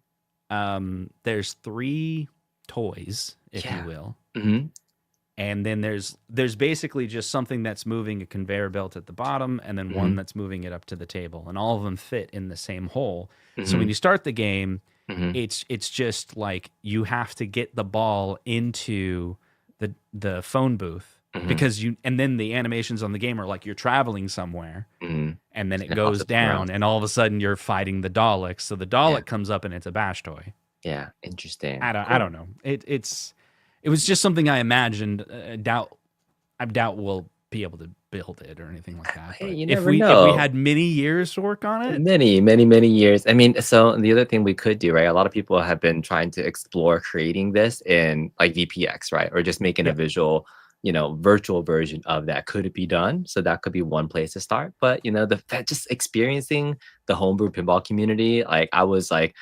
there's 3 toys, if you Yeah. will, Mhm. and then there's basically just something that's moving a conveyor belt at the bottom, and then one Mhm. that's moving it up to the table, and all of them fit in the same hole. So when Mhm. you start the game, Mhm. it's just like you have to get the ball into the phone booth, Mhm. because and then the animations on the game are like you're traveling somewhere, Mhm. and then it And it pops goes up somewhere else. down, and all of a sudden you're fighting the Dalek. So the Yeah. Dalek comes up and it's a bash toy. Yeah. Interesting. I Cool. don't know. It was just something I imagined. I doubt we'll be able to build it or anything like that. Hey, But you if never we know. had many years to work on it, Many, many, many years. I mean, so the other thing we could do, right? A lot of people have been trying to explore creating this in like VPX, right? Or just making a yeah, visual, virtual version of that. Could it be done? So that could be one place to start. But just experiencing the homebrew pinball community, like I was like,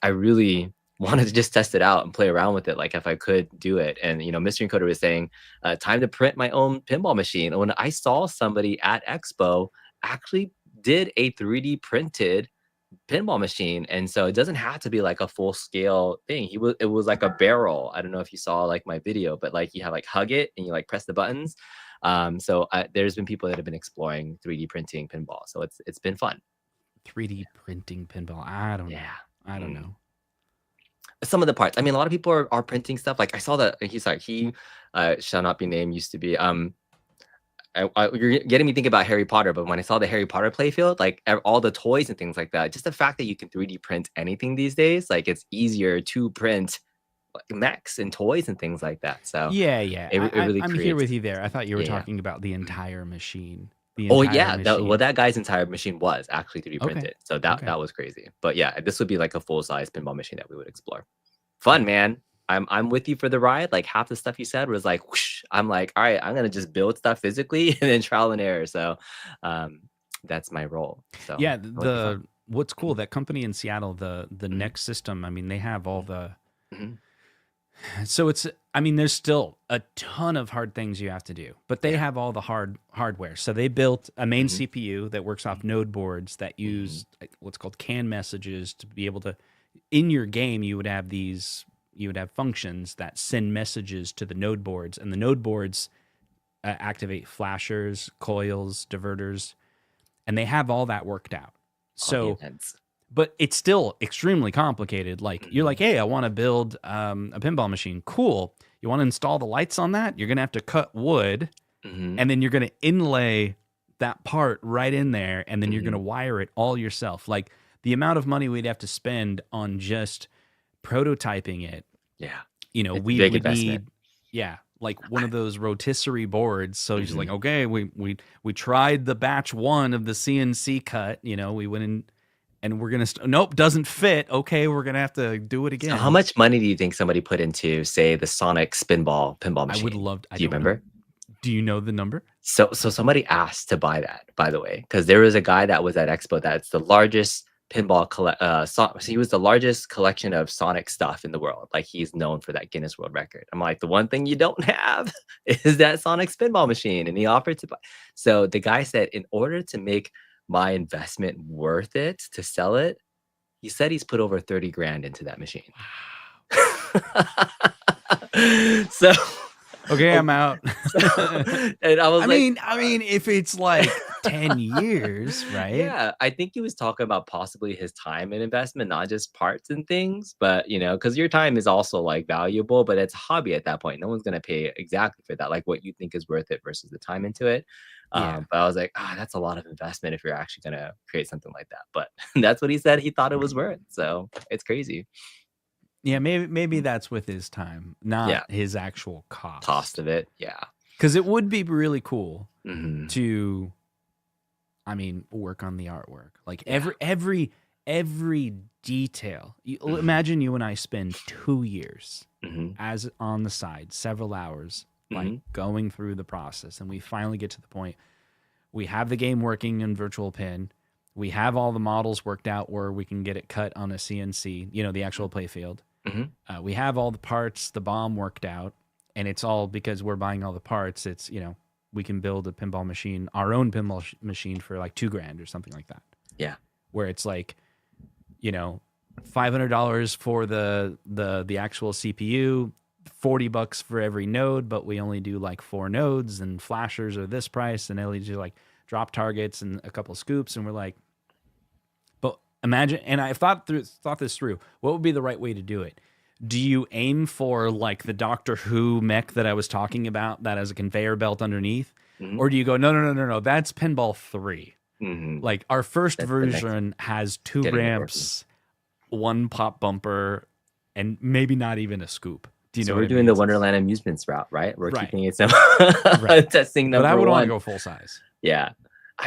I really wanted to just test it out and play around with it, like if I could do it. And Mystery Encoder was saying, time to print my own pinball machine. And when I saw somebody at Expo actually did a 3D printed pinball machine, and so it doesn't have to be like a full scale thing. It was like a barrel. I don't know if you saw like my video, but like you have like hug it and you like press the buttons. There's been people that have been exploring 3D printing pinball, so it's been fun. 3D printing pinball. I don't know. Yeah. I don't Mm. know. Some of the parts. I mean, a lot of people are printing stuff. Like I saw that he shall not be named used to be you're getting me thinking about Harry Potter, but when I saw the Harry Potter playfield, like all the toys and things like that, just the fact that you can 3D print anything these days, like it's easier to print like, mechs and toys and things like that. So Yeah, yeah. it really I'm here creates. with you there. I thought you were Yeah, yeah. talking about the Mhm. entire machine. The Oh entire yeah, machine. that guy's entire machine was actually 3D Okay. printed. So that Okay. that was crazy. But yeah, this would be like a full size pinball machine that we would explore. Yeah. Fun, man. I'm with you for the ride. Like half the stuff you said was like, whoosh. I'm like, all right, I'm gonna just build stuff physically and then trial and error. So, um, that's my role. So Yeah, it would be fun. the what's cool, Mhm. that company in Seattle, the Mhm. Next system, I mean, they have all Mhm. the Mhm. so it's I mean, there's still a ton of hard things you have to do, but they Yeah. have all the hardware. So they built a main Mhm. CPU that works off Mhm. node boards that Mhm. use what's called CAN messages to be able to in your game you would have functions that send messages to the node boards, and the node boards activate flashers, coils, diverters, and they have all that worked out. All the So events. but it's still extremely complicated. Like you're like, Mhm. hey, I want to build a pinball machine. Cool. You want to install the lights on that? You're gonna have to cut wood, Mhm. and then you're gonna inlay that part right in there, and then you're gonna Mhm. wire it all yourself. Like the amount of money we'd have to spend on just prototyping it, Yeah. you know, It's a we big would investment. need, yeah, like one of those rotisserie boards. So he's like, Mhm. okay, we tried the batch one of the CNC cut, you know, we went in and we're gonna nope, doesn't fit. Okay, we're gonna have to do it So how again. much money do you think somebody put into, say, the Sonic pinball I would machine? love. I Do you don't know. remember? Do you know the number? So somebody asked to buy that, by the way, because there was a guy that was at Expo that's the largest so he was the largest collection of Sonic stuff in the world. Like, he's known for that Guinness World Record. I'm like, the one thing you don't have is that Sonic spinball machine, and he offered to buy. So the guy said, in order to make my investment worth it to sell it, he said he's put over 30 grand into that machine. Wow. So, Okay, oh, I'm out. so, and I was like, I mean, if it's like 10 years, right? yeah, I think he was talking about possibly his time and investment, not just parts and things, but because your time is also like valuable, but it's a hobby at that point. No one's gonna pay exactly for that, like what you think is worth it versus the time into it. Yeah. But I was like, that's a lot of investment if you're actually gonna create something like that. But that's what he said he thought it was worth. So it's crazy. Yeah, maybe Mm. that's with his time, Yeah, not his actual cost cost. of it. Yeah. Because it would be really cool Hmm. to, I mean, work on the artwork. Like Yeah. every detail. Hmm. Imagine you and I spend 2 years Hmm. as on the side, several hours, like Hmm. going through the process, and we finally get to the point. We have the game working in virtual pin. We have all the models worked out where we can get it cut on a CNC, you know, the actual playfield. Hmm. We have all the parts, the bomb worked out, and it's all because we're buying all the parts. It's, you know, we can build a pinball machine, our own pinball machine for like 2 grand or something like that. Yeah. Where it's like, you know, $500 for the actual CPU, $40 for every node, but we only do like 4 nodes, and flashers are this price, and LEDs are like drop targets and a couple scoops, and we're like, but imagine, and I thought this through. What would be the right way to do it? Do you aim for like the Doctor Who mech that I was talking about that has a conveyor belt underneath? Hmm. Or do you go, no, that's Pinball 3. Hmm. Like our first That's the next version has two getting it working. ramps, one pop bumper, and maybe not even a scoop. Do you So know what we're I doing mean? the It's Wonderland Amusements route, right? We're right, keeping it simple. right. Testing But I number would want to one. go full size. Yeah.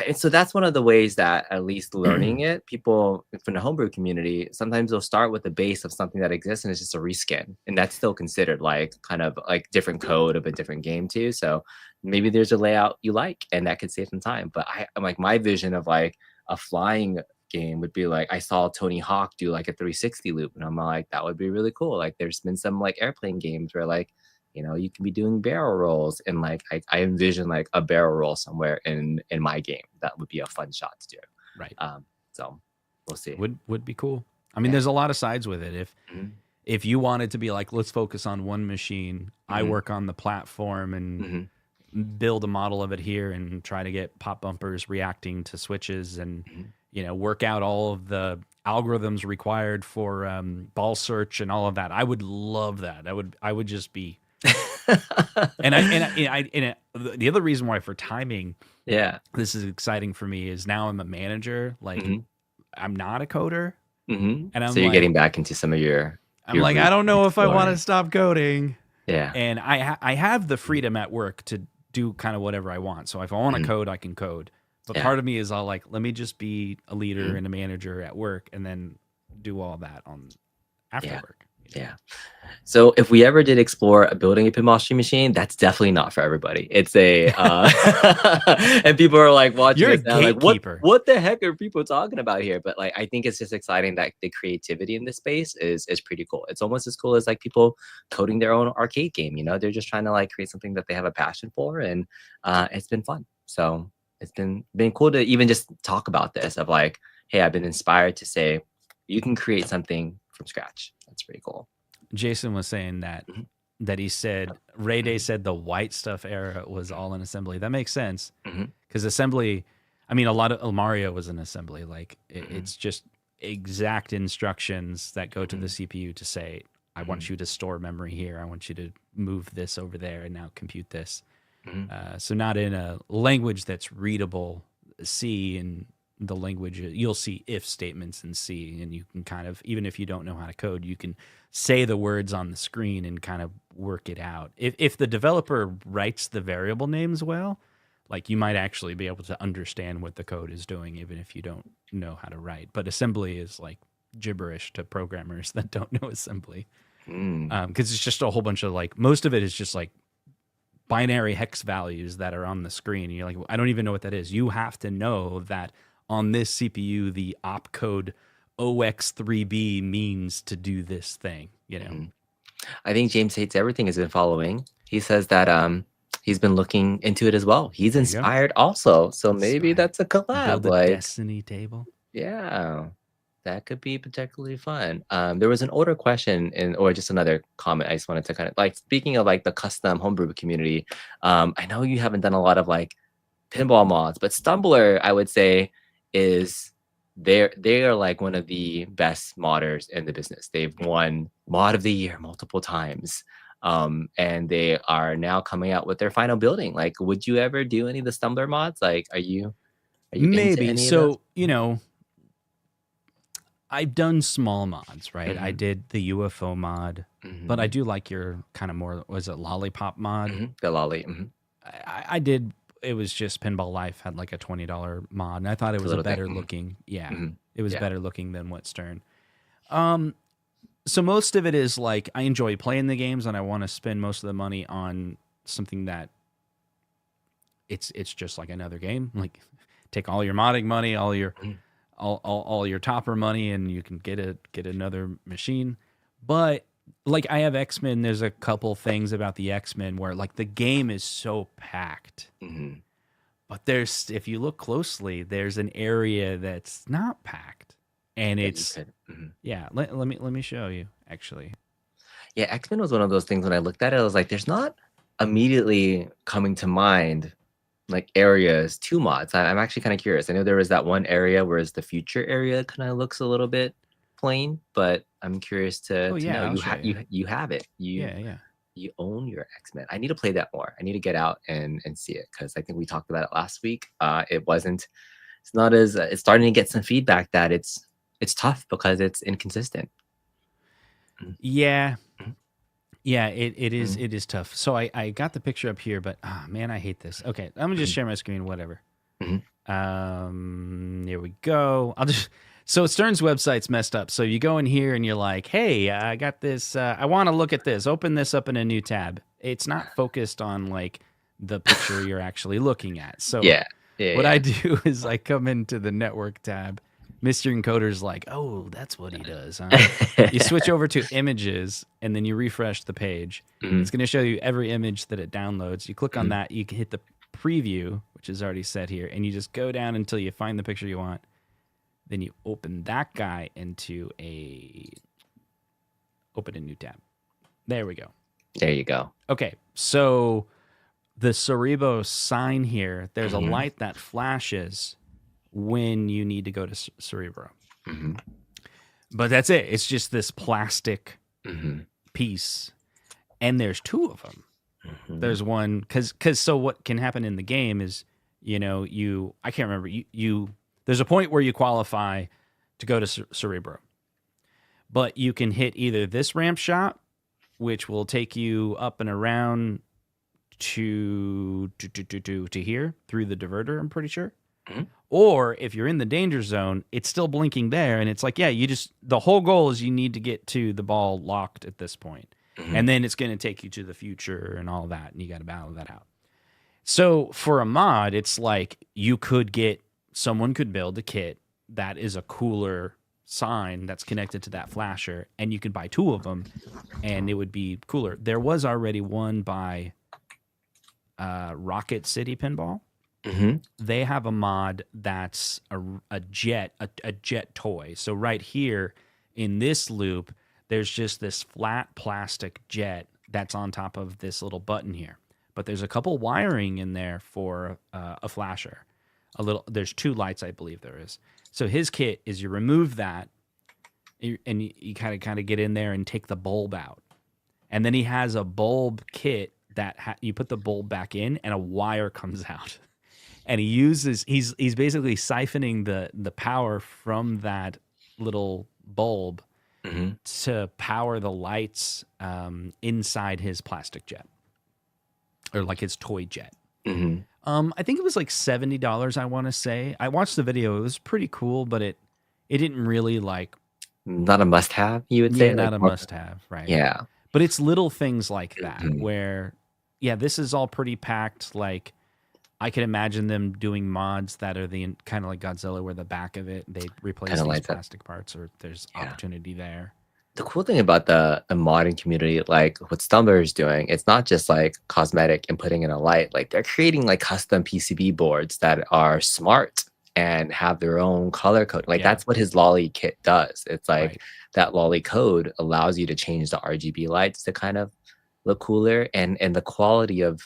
And so that's one of the ways that, at least learning it, people from the homebrew community, sometimes they'll start with the base of something that exists and it's just a reskin. And that's still considered like kind of like different code of a different game too. So maybe there's a layout you like and that could save some time. But I'm like, my vision of like a flying game would be like, I saw Tony Hawk do like a 360 loop and I'm like, that would be really cool. Like there's been some like airplane games where like, you can be doing barrel rolls, and like I envision like a barrel roll somewhere in my game. That would be a fun shot to do. Right. So we'll see. Would be cool. I mean, Yeah. there's a lot of sides with it. Hmm. If you wanted to be like, let's focus on one machine, I Hmm. work on the platform and Hmm. build a model of it here and try to get pop bumpers reacting to switches and, Hmm. you know, work out all of the algorithms required for ball search and all of that. I would love that. I would just be, the other reason why for timing, Yeah. this is exciting for me is now I'm a manager. Like Hmm. I'm not a coder. Hmm. And So you're getting back into some of I'm your like, I roots don't and know if I want to exploring. stop coding. Yeah. And I have the freedom at work to do kind of whatever I want. So if I want to Hmm. code, I can code. But Yeah. part of me is all like, let me just be a leader Hmm. and a manager at work and then do all that on after Yeah. work. Yeah. So if we ever did explore building a pinball stream machine, that's definitely not for everybody. It's and people are like watching You're a us now, like, gatekeeper. what the heck are people talking about here? But like, I think it's just exciting that the creativity in this space is pretty cool. It's almost as cool as like people coding their own arcade game. They're just trying to like create something that they have a passion for, and it's been fun. So it's been cool to even just talk about this of like, hey, I've been inspired to say you can create something from scratch. That's pretty cool. Jason was saying that Mhm. he said Ray Day Mhm. said the white stuff era was all in assembly. That makes sense Mhm. because assembly. I mean, a lot of Mario was in assembly. Like Mhm. it's just exact instructions that go to the Mhm. CPU to say, I want Mhm. you to store memory here. I want you to move this over there and now compute this. Mhm. So not in a language that's readable, C and the language, you'll see if statements in C, and you can kind of, even if you don't know how to code, you can say the words on the screen and kind of work it out. If the developer writes the variable names well, like you might actually be able to understand what the code is doing, even if you don't know how to write. But assembly is like gibberish to programmers that don't know assembly, because it's just a whole bunch of like, most of it is just like binary hex values that are on the screen. And you're like, I don't even know what that is. You have to know that on this CPU, the opcode OX3B means to do this thing, you know? I think James Hates Everything has been following. He says that he's been looking into it as well. He's There you go. inspired also. So maybe that's a collab. Build a like, destiny table. yeah, that could be particularly fun. There was an older question or just another comment. I just wanted to kind of like, speaking of like the custom homebrew community, I know you haven't done a lot of like pinball mods, but Stumbler, I would say, is they are like one of the best modders in the business. They've won mod of the year multiple times. And they are now coming out with their final building. Like, would you ever do any of the Stumbler mods? Like, are you Maybe. into any of those? So, you know, I've done small mods, right? I did the UFO mod, but I do like your kind of more, was it lollipop mod? The lolly. I did. It was just Pinball Life had like a $20 mod, and I thought it was a better looking. Yeah, it was better looking than What's Stern. So most of it is like, I enjoy playing the games, and I want to spend most of the money on something that it's just like another game. Like, take all your modding money, all your all your topper money, and you can get another machine. But like, I have X-Men. There's a couple things about the X-Men where like the game is so packed, but there's, if you look closely, there's an area that's not packed, and it's yeah. Let me show you actually. Yeah, X-Men was one of those things. When I looked at it, I was like, there's not immediately coming to mind like areas to mods. I'm actually kind of curious. I know there was that one area, whereas the future area kind of looks a little bit plain, but I'm curious to know. You have it. You own your X-Men. I need to play that more. I need to get out and see it, because I think we talked about it last week. It's not as it's starting to get some feedback that it's tough because it's inconsistent. Yeah. Yeah, it is tough. So I got the picture up here, but man, I hate this. Okay, I'm gonna just share my screen, whatever. Here we go. So Stern's website's messed up. So you go in here and you're like, hey, I got this, I want to look at this. Open this up in a new tab. It's not focused on like the picture you're actually looking at. So what I do is I come into the network tab. Mr. Encoder's like, oh, that's what he does, huh? You switch over to images, and then you refresh the page. It's going to show you every image that it downloads. You click on that, you can hit the preview, which is already set here, and you just go down until you find the picture you want. Then you open that guy into open a new tab. There we go. There you go. Okay, so the Cerebro sign here, there's a light that flashes when you need to go to Cerebro. But that's it. It's just this plastic piece, and there's two of them. There's one, because so what can happen in the game is, you know, I can't remember, there's a point where you qualify to go to Cerebro, but you can hit either this ramp shot, which will take you up and around to here through the diverter, I'm pretty sure. Or if you're in the danger zone, it's still blinking there, and it's like, yeah, the whole goal is you need to get to the ball locked at this point. And then it's going to take you to the future and all that, and you got to battle that out. So for a mod, it's like someone could build a kit that is a cooler sign that's connected to that flasher, and you could buy two of them, and it would be cooler. There was already one by Rocket City Pinball. They have a mod that's a jet toy. So right here in this loop, there's just this flat plastic jet that's on top of this little button here. But there's a couple wiring in there for a flasher. There's two lights, I believe there is. So his kit is you remove that, and you kind of get in there and take the bulb out. And then he has a bulb kit that you put the bulb back in, and a wire comes out. and he's basically siphoning the power from that little bulb Mhm. to power the lights inside his plastic jet, or like his toy jet. Mhm. I think it was like $70. I want to say I watched the video. It was pretty cool, but it didn't really like, Not a must-have, you would yeah, say? Like, not a more must have, right? yeah. But it's little things like that Mhm. where, yeah, this is all pretty packed. Like I can imagine them doing mods that are the kind of like Godzilla, where the back of it they replace Kinda these lights up. plastic parts, or there's Yeah. opportunity there. The cool thing about the modding community, like what Stumbler is doing, it's not just like cosmetic and putting in a light. Like they're creating like custom PCB boards that are smart and have their own color code. Like Yeah, that's what his Lolly kit does. It's like right. that Lolly code allows you to change the RGB lights to kind of look cooler, and the quality of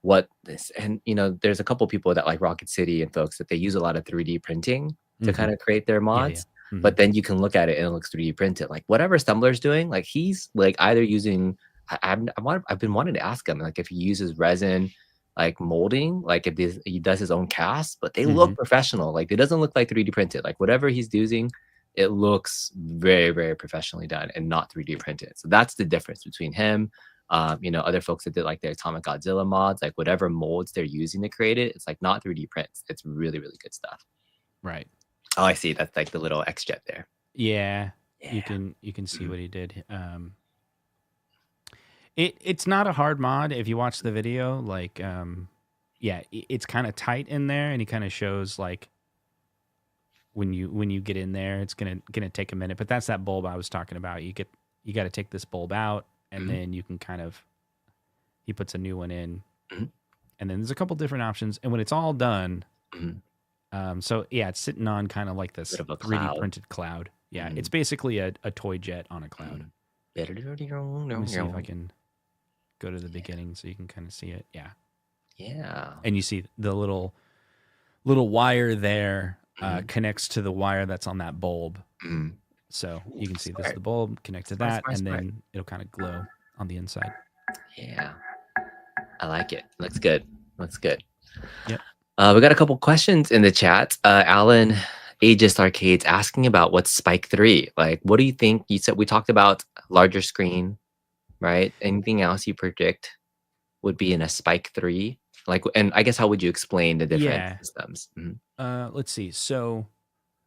what this, and there's a couple people that like Rocket City and folks that they use a lot of 3D printing to Hmm. kind of create their Yeah, yeah. mods. Hmm. But then you can look at it and it looks 3D printed. Like whatever Stumbler's doing, like he's like either using, I've been wanting to ask him like if he uses resin, like molding, like if he does his own casts, but they Hmm. look professional. Like it doesn't look like 3D printed. Like whatever he's using, it looks very, very professionally done and not 3D printed. So that's the difference between him, other folks that did like the Atomic Godzilla mods, like whatever molds they're using to create it, it's like not 3D prints. It's really, really good stuff. Right. Oh, I see. That's like the little X jet there. Yeah, you Yeah. can see Mhm. what he did. It's not a hard mod if you watch the video. Like, yeah, it's kind of tight in there, and he kind of shows like when you get in there, it's gonna take a minute. But that's that bulb I was talking about. You got to take this bulb out, and Mhm. then you can kind of he puts a new one in, Mhm. and then there's a couple different options. And when it's all done, Mhm. so yeah, it's sitting on kind of like Bit this of a 3D cloud. printed cloud. Yeah, it's Mhm. basically a toy jet on a cloud. Mhm. Let me see if I can go to the beginning so you can kind of see it. Yeah, Yeah. and you see the little wire there Mhm. connects to the wire that's on that bulb. Mhm. So Ooh, you can see this is smart. the bulb, connect to Smart, that, smart, and smart. then it'll kind of glow on the inside. Yeah. I like it. Looks good. Looks good. Yep. We got a couple questions in the chat. Alan Aegis Arcades asking about what's Spike 3. Like, what do you think? You said we talked about larger screen, right? Anything else you predict would be in a Spike 3? Like, and I guess how would you explain the different Yeah. systems? Mhm. Let's see. So,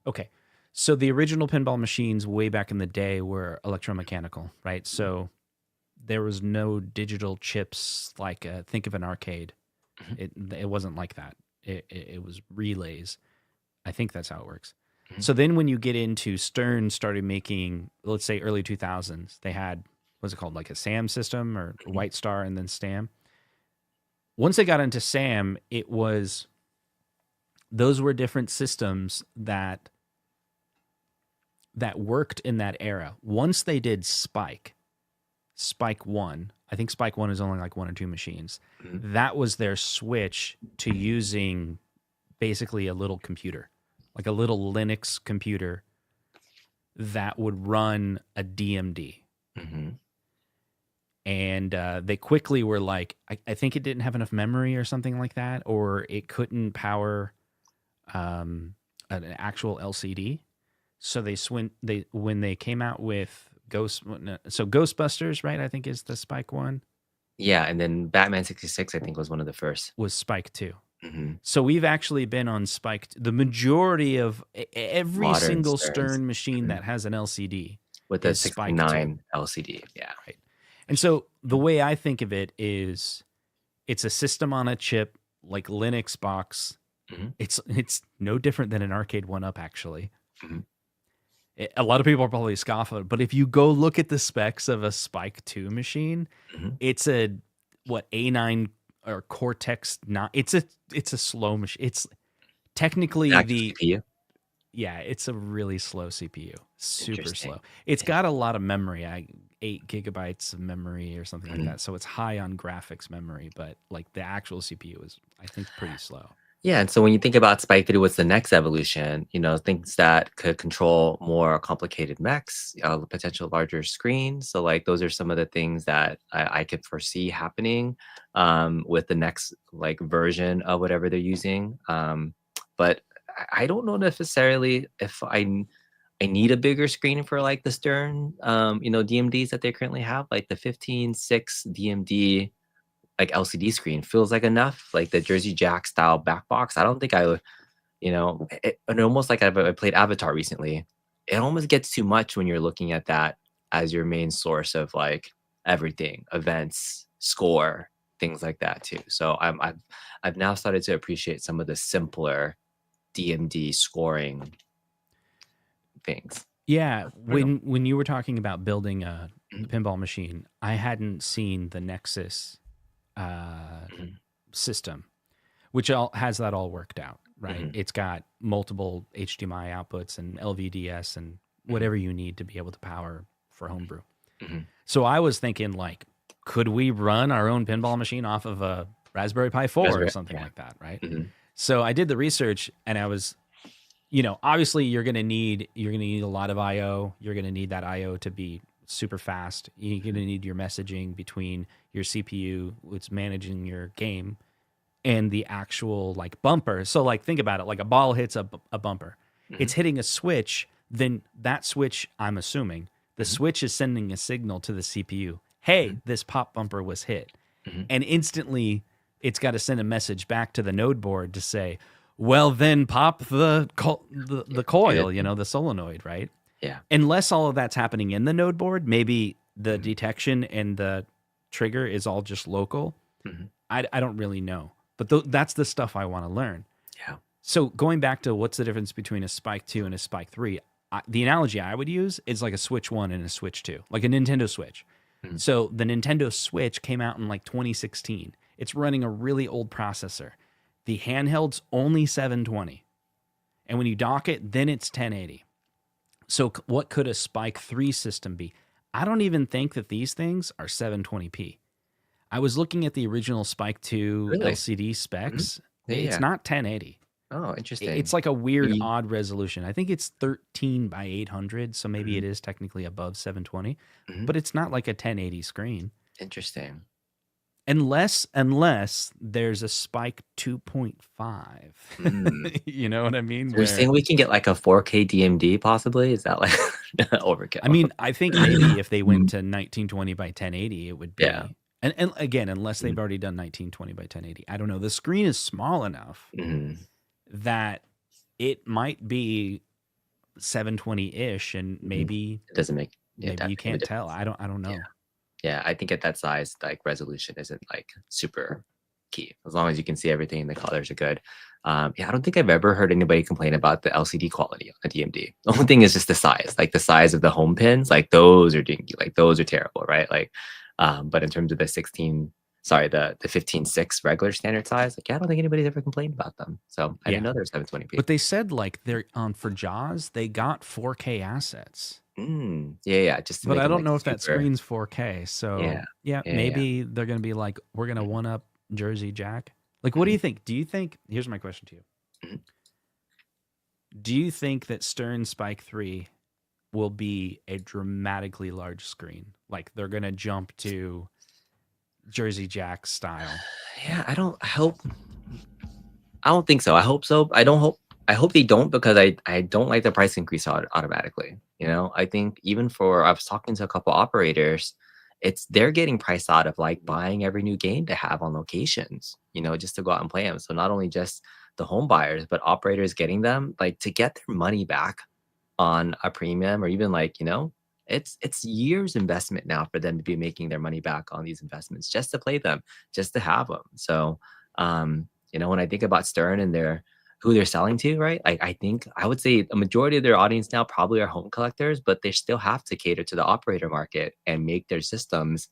okay. So the original pinball machines way back in the day were electromechanical, right? So there was no digital chips like think of an arcade. Mhm. It wasn't like that. It was relays. I think that's how it works. Mhm. So then when you get into Stern started making, let's say early 2000s, they had what's it called, like a SAM system or Mhm. White Star and then SAM. Once they got into SAM, it was those were different systems that worked in that era. Once they did Spike 1, I think Spike 1 is only like one or two machines. Mhm. That was their switch to using basically a little computer, like a little Linux computer that would run a DMD. Mhm. And they quickly were like, I think it didn't have enough memory or something like that, or it couldn't power an actual LCD. So when they came out with Ghostbusters, right? I think is the Spike one, Yeah, and then Batman 66, I think, was one of the first. was Spike 2. Mhm. So we've actually been on Spike. The majority of every Modern single Sterns. Stern machine Mhm. that has an LCD With the is Spike 2, 69 LCD. Yeah. right? And so the way I think of it is it's a system on a chip like Linux box. Mhm. It's no different than an arcade one up actually. Mhm. A lot of people are probably scoff at it, but if you go look at the specs of a Spike 2 machine, Mhm. it's a what A9 or Cortex 9. It's a slow machine. It's The technically actual CPU? yeah, it's a really slow CPU. Super Interesting. slow. It's Yeah. got a lot of memory. 8 gigabytes of memory or something like Mhm. that. So it's high on graphics memory, but like the actual CPU is I think pretty slow. Yeah, and so when you think about Spike 3, what's the next evolution? Things that could control more complicated mechs, potential larger screens. So, like, those are some of the things that I could foresee happening with the next like version of whatever they're using. But I don't know necessarily if I need a bigger screen for like the Stern, DMDs that they currently have, like the 15.6 DMD like LCD screen feels like enough. Like the Jersey Jack style back box. I don't think I would, and almost like I played Avatar recently. It almost gets too much when you're looking at that as your main source of like everything, events, score, things like that too. So I've now started to appreciate some of the simpler DMD scoring things. Yeah, I don't know. when you were talking about building the Mhm, pinball machine, I hadn't seen the Nexus uh, mhm, system, which all has that all worked out, right? mhm, It's got multiple HDMI outputs and LVDS and mhm, whatever you need to be able to power for homebrew. mhm. So I was thinking, like, could we run our own pinball machine off of a Raspberry Pi 4 or Raspberry, something yeah. like that, right? Mhm, So I did the research, and I was, obviously you're gonna need a lot of I/O. You're gonna need that I/O to be super fast. You're gonna need your messaging between your CPU, which managing your game, and the actual like bumper. So like think about it, like a ball hits a bumper. It's mhm, hitting a switch, then that switch, I'm assuming, the mhm, switch is sending a signal to the CPU. Hey, mhm, this pop bumper was hit. mhm. And instantly it's got to send a message back to the node board to say, well, then pop the Do the coil, thing. the solenoid, right? Yeah. Unless all of that's happening in the node board, maybe the Mhm, detection and the trigger is all just local. mhm. I don't really know, but that's the stuff I want to learn. Yeah. So going back to what's the difference between a Spike 2 and a Spike 3, the analogy I would use is like a Switch 1 and a Switch 2, like a Nintendo Switch. Mhm, So the Nintendo Switch came out in like 2016. It's running a really old processor. The handheld's only 720. And when you dock it, then it's 1080. So what could a Spike 3 system be? I don't even think that these things are 720p. I was looking at the original Spike 2 really? LCD Mhm. specs. Yeah, It's yeah. not 1080. Oh, It's interesting. like a weird, Ye odd resolution. I think it's 13 by 800, so maybe Mhm, it is technically above 720, mhm. but it's not like a 1080 screen. Interesting. Unless there's a Spike 2.5. Mm. You know what I mean? So you're Where saying we can get like a 4K DMD possibly? Is that like I overkill? mean, I think maybe if they went Mm. to 1920 by 1080, it would Yeah. be. And again, unless they've Mhm, already done 1920 by 1080, I don't know. The screen is small enough mhm, that it might be 720-ish, and mhm. maybe It doesn't make, yeah, maybe that you big of a can't tell. difference. I don't Yeah. know. Yeah, I think at that size, like, resolution isn't, like, super key. As long as you can see everything and the colors are good. Yeah, I don't think I've ever heard anybody complain about the LCD quality on the DMD. The only thing is just the size, like, the size of the home pins, like, those are dinky, like, those are terrible, right? Like, but in terms of the 16, sorry, the 15.6 regular standard size, like, yeah, I don't think anybody's ever complained about them. So, I didn't Yeah. know there was 720p. But they said like they're on for Jaws, they got 4K assets. Yeah, yeah, just to But make I them don't like, know if that super. screen's 4K. Yeah. So yeah, Yeah, yeah. maybe they're gonna be like, we're gonna Mhm, one up Jersey Jack. Like, what do mhm, you think? Do you think here's my question to you. mhm. Do you think that Stern Spike 3 will be a dramatically large screen? Like they're gonna jump to Jersey Jack style. Yeah, I don't think so. I hope so. I hope they don't because I don't like the price increase automatically. I think even for I was talking to a couple operators, they're getting priced out of like buying every new game to have on locations, just to go out and play them. So not only just the home buyers, but operators getting them like to get their money back on a premium or even like, it's years investment now for them to be making their money back on these investments just to play them, just to have them. So, when I think about Stern and who they're selling to, right? Like I think I would say a majority of their audience now probably are home collectors, but they still have to cater to the operator market and make their systems,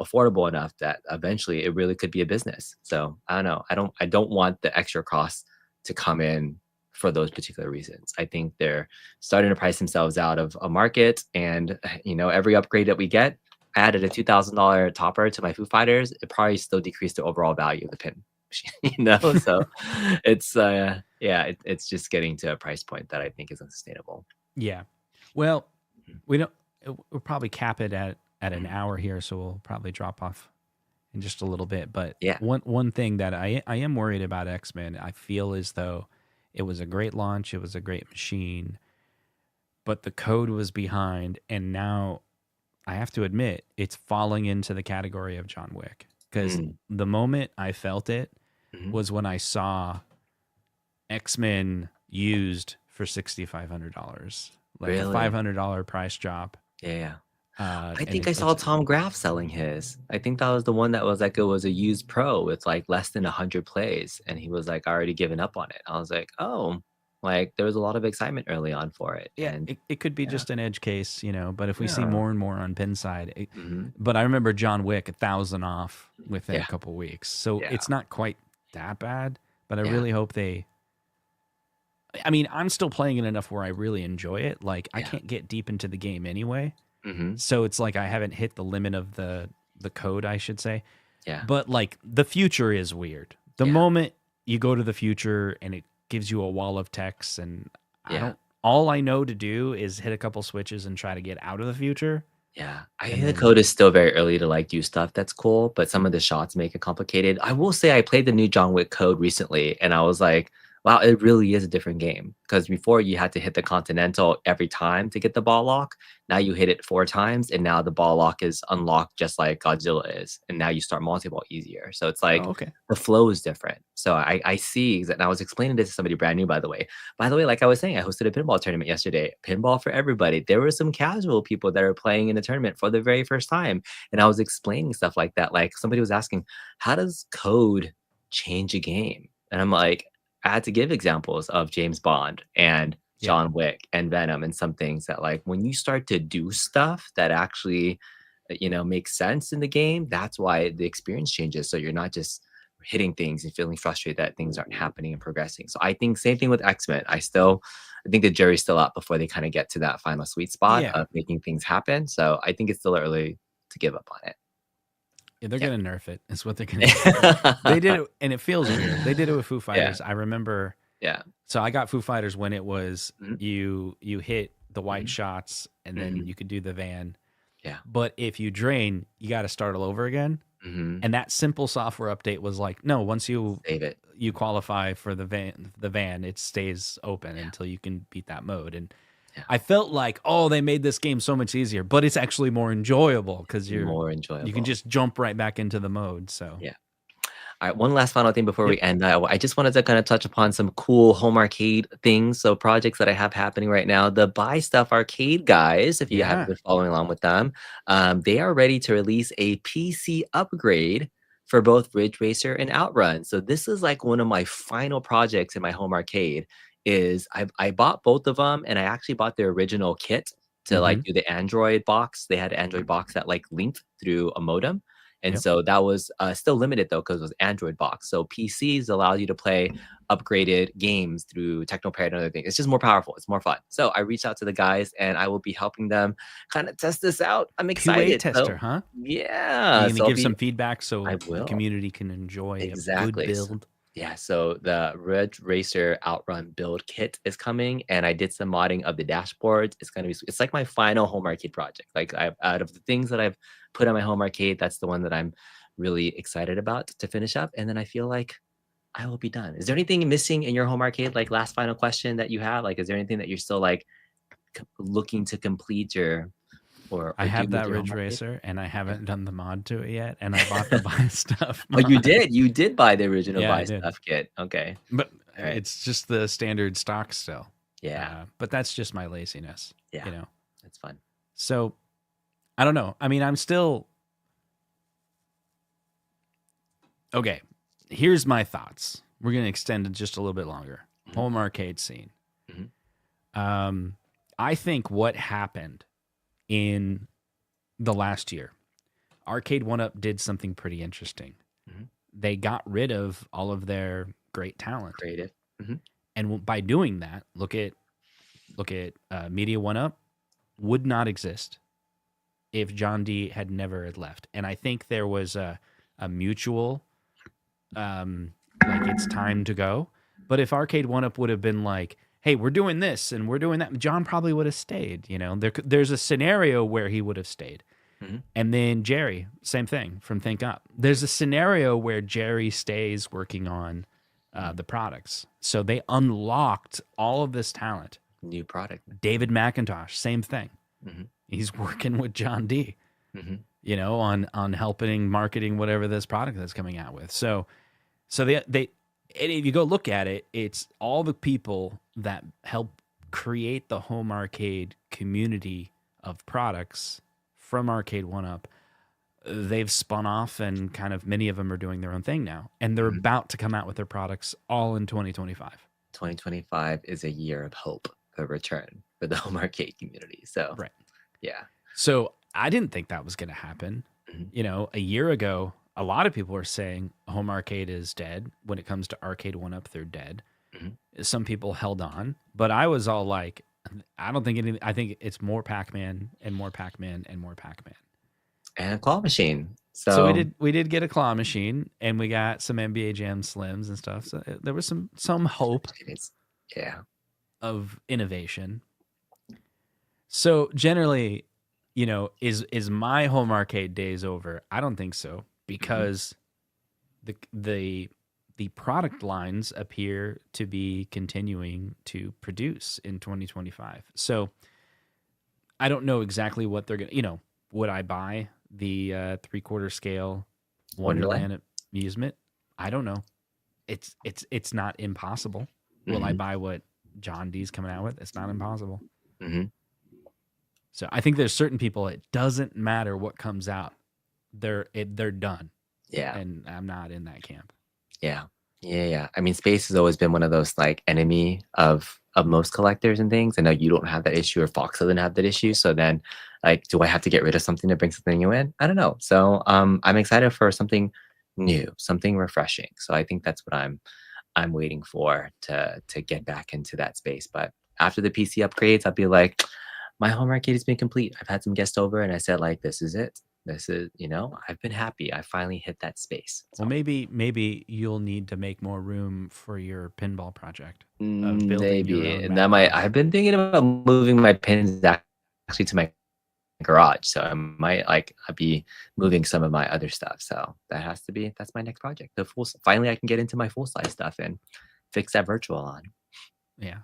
affordable enough that eventually it really could be a business. So I don't know. I don't want the extra costs to come in for those particular reasons. I think they're starting to price themselves out of a market and every upgrade that we get, I added a $2,000 topper to my Foo Fighters, it probably still decreased the overall value of the pin. machine, So it's yeah, it's just getting to a price point that I think is unsustainable. Yeah. Well, Mhm. we don't. We'll probably cap it at an Mhm. hour here, so we'll probably drop off in just a little bit. But Yeah. one thing that I am worried about X-Men, I feel as though it was a great launch, it was a great machine, but the code was behind, and now I have to admit it's falling into the category of John Wick because Mm. the moment I felt it Mhm. was when I saw X-Men used for $6,500, like a Really? $500 price drop. Yeah. I And think I saw it's Tom Graff selling his. I think that was the one that was like it was a used pro with like less than 100 plays, and he was like already given up on it. I was like, oh, like there was a lot of excitement early on for it, yeah, and it could be yeah, just an edge case, but if we see yeah, more and more on Pinside, hmm but I remember John Wick 1,000 off within a yeah, couple weeks, so yeah, it's not quite that bad. But I yeah, really hope they. I mean, I'm still playing it enough where I really enjoy it. Like I yeah, can't get deep into the game anyway, hmm so it's like I haven't hit the limit of the code, I should say. yeah, But like the future is weird. The yeah, moment you go to the future and it gives you a wall of text, and I yeah. don't. All I know to do is hit a couple switches and try to get out of the future, Yeah, I and think the then code is still very early to like do stuff that's cool, but some of the shots make it complicated. I will say I played the new John Wick code recently, and I was like, wow, it really is a different game. Because before you had to hit the Continental every time to get the ball lock. Now you hit it 4 times, and now the ball lock is unlocked just like Godzilla is. And now you start multi-ball easier. So it's oh like okay, the flow is different. So I see that. And I was explaining this to somebody brand new, by the way. By the way, like I was saying, I hosted a pinball tournament yesterday. Pinball for everybody. There were some casual people that are playing in the tournament for the very first time. And I was explaining stuff like that. Like somebody was asking, how does code change a game? And I'm like, I had to give examples of James Bond and yeah, John Wick and Venom and some things that like when you start to do stuff that actually makes sense in the game, that's why the experience changes. So you're not just hitting things and feeling frustrated that things aren't happening and progressing. So I think same thing with X-Men. I think the jury's still out before they kind of get to that final sweet spot yeah. of making things happen. So I think it's still early to give up on it. Yeah, they're Yeah. gonna nerf it. Is what they're gonna do. They did it, and it feels weird. They did it with Foo Yeah. Fighters. I remember. Yeah. So I got Foo Fighters when it was Mhm, you hit the white mhm, shots, and then mhm. you could do the van. Yeah. But if you drain, you got to start all over again. Mhm. And that simple software update was like, no, once Save it. you qualify for the van, it stays open Yeah. until you can beat that mode. And Yeah. I felt like, oh, they made this game so much easier, but it's actually more enjoyable because More you can enjoyable. just jump right back into the mode. So Yeah. All right, one last final thing before yep, we end. I just wanted to kind of touch upon some cool home arcade things. So projects that I have happening right now. The Buy Stuff Arcade guys, if you have yeah, been following along with them, they are ready to release a PC upgrade for both Ridge Racer and Outrun. So this is like one of my final projects in my home arcade. Is I bought both of them, and I actually bought the original kit to like mm-hmm, do the Android box. They had an Android box that like linked through a modem. And yep. so that was still limited though because it was Android box. So PCs allow you to play upgraded games through Technopad and other things. It's just more powerful. It's more fun. So I reached out to the guys and I will be helping them kind of test this out. I'm QA excited. tester, So huh? Are yeah. you gonna So I'll give be some feedback I so the will. community can enjoy a good Exactly. build? Yeah, so the Red Racer Outrun build kit is coming, and I did some modding of the dashboards. It's gonna be, it's like my final home arcade project. Like out of the things that I've put on my home arcade, that's the one that I'm really excited about to finish up. And then I feel like I will be done. Is there anything missing in your home arcade? Like last final question that you have? Like, is there anything that you're still like looking to complete your I or do have with that your home Ridge arcade? Racer, and I Yeah. haven't done the mod to it yet, and I bought the buy stuff Oh, you mod. did. You did buy the original Yeah, I buy did, stuff kit. Okay. but All right. it's just the standard stock still. Yeah. But that's just my laziness, Yeah. you know. That's fun. So I don't know. I mean, I'm still okay. Here's my thoughts. We're gonna extend it just a little bit longer. Mhm, Home arcade scene. mhm, Um, I think what happened in the last year, Arcade One Up did something pretty interesting. mhm. They got rid of all of their great talent, Creative. Mhm. and by doing that, look at Media One Up would not exist if John D had never had left. And I think there was a mutual like it's time to go. But if Arcade One Up would have been like, hey, we're doing this and we're doing that, John probably would have stayed. There's a scenario where he would have stayed. Hmm. And then Jerry, same thing from Think Up. There's a scenario where Jerry stays working on the products. So they unlocked all of this talent. New product. David McIntosh, same thing. Hmm. He's working with John D. Hmm. On helping marketing whatever this product that's coming out with. So they and if you go look at it, it's all the people that help create the home arcade community of products from Arcade One Up. They've spun off and kind of many of them are doing their own thing now, and they're about to come out with their products all in 2025. 2025 is a year of hope for return for the home arcade community. So, Right. Yeah. So I didn't think that was going to happen. Mhm. A year ago, a lot of people were saying home arcade is dead. When it comes to Arcade One Up, they're dead. Mhm. Some people held on, but I was all like, I don't think anything. I think it's more Pac-Man and more Pac-Man and more Pac-Man. And a claw machine. So we did get a claw machine, and we got some NBA Jam Slims and stuff. So there was some hope Yeah. of innovation. So generally, is my home arcade days over? I don't think so, because the product lines appear to be continuing to produce in 2025. So I don't know exactly what they're gonna. Would I buy the 3/4 scale Wonderland Amusement? I don't know. It's not impossible. Will I buy what John D's coming out with? It's not impossible. Hmm. So I think there's certain people, it doesn't matter what comes out. They're done. Yeah. And I'm not in that camp. Yeah. Yeah. I mean, space has always been one of those like enemy of most collectors and things. I know you don't have that issue, or Fox doesn't have that issue. So then, like, do I have to get rid of something to bring something new in? I don't know. So I'm excited for something new, something refreshing. So I think that's what I'm waiting for to get back into that space. But after the PC upgrades, I'll be like, my home arcade has been complete. I've had some guests over, and I said, like, this is it. This is, I've been happy. I finally hit that space. So. Well, maybe you'll need to make more room for your pinball project. Of building your Maybe. own And that might, Mac. I've been thinking about moving my pins actually to my garage. So I might I'll be moving some of my other stuff. So that's my next project. Finally I can get into my full size stuff and fix that virtual on. Yeah.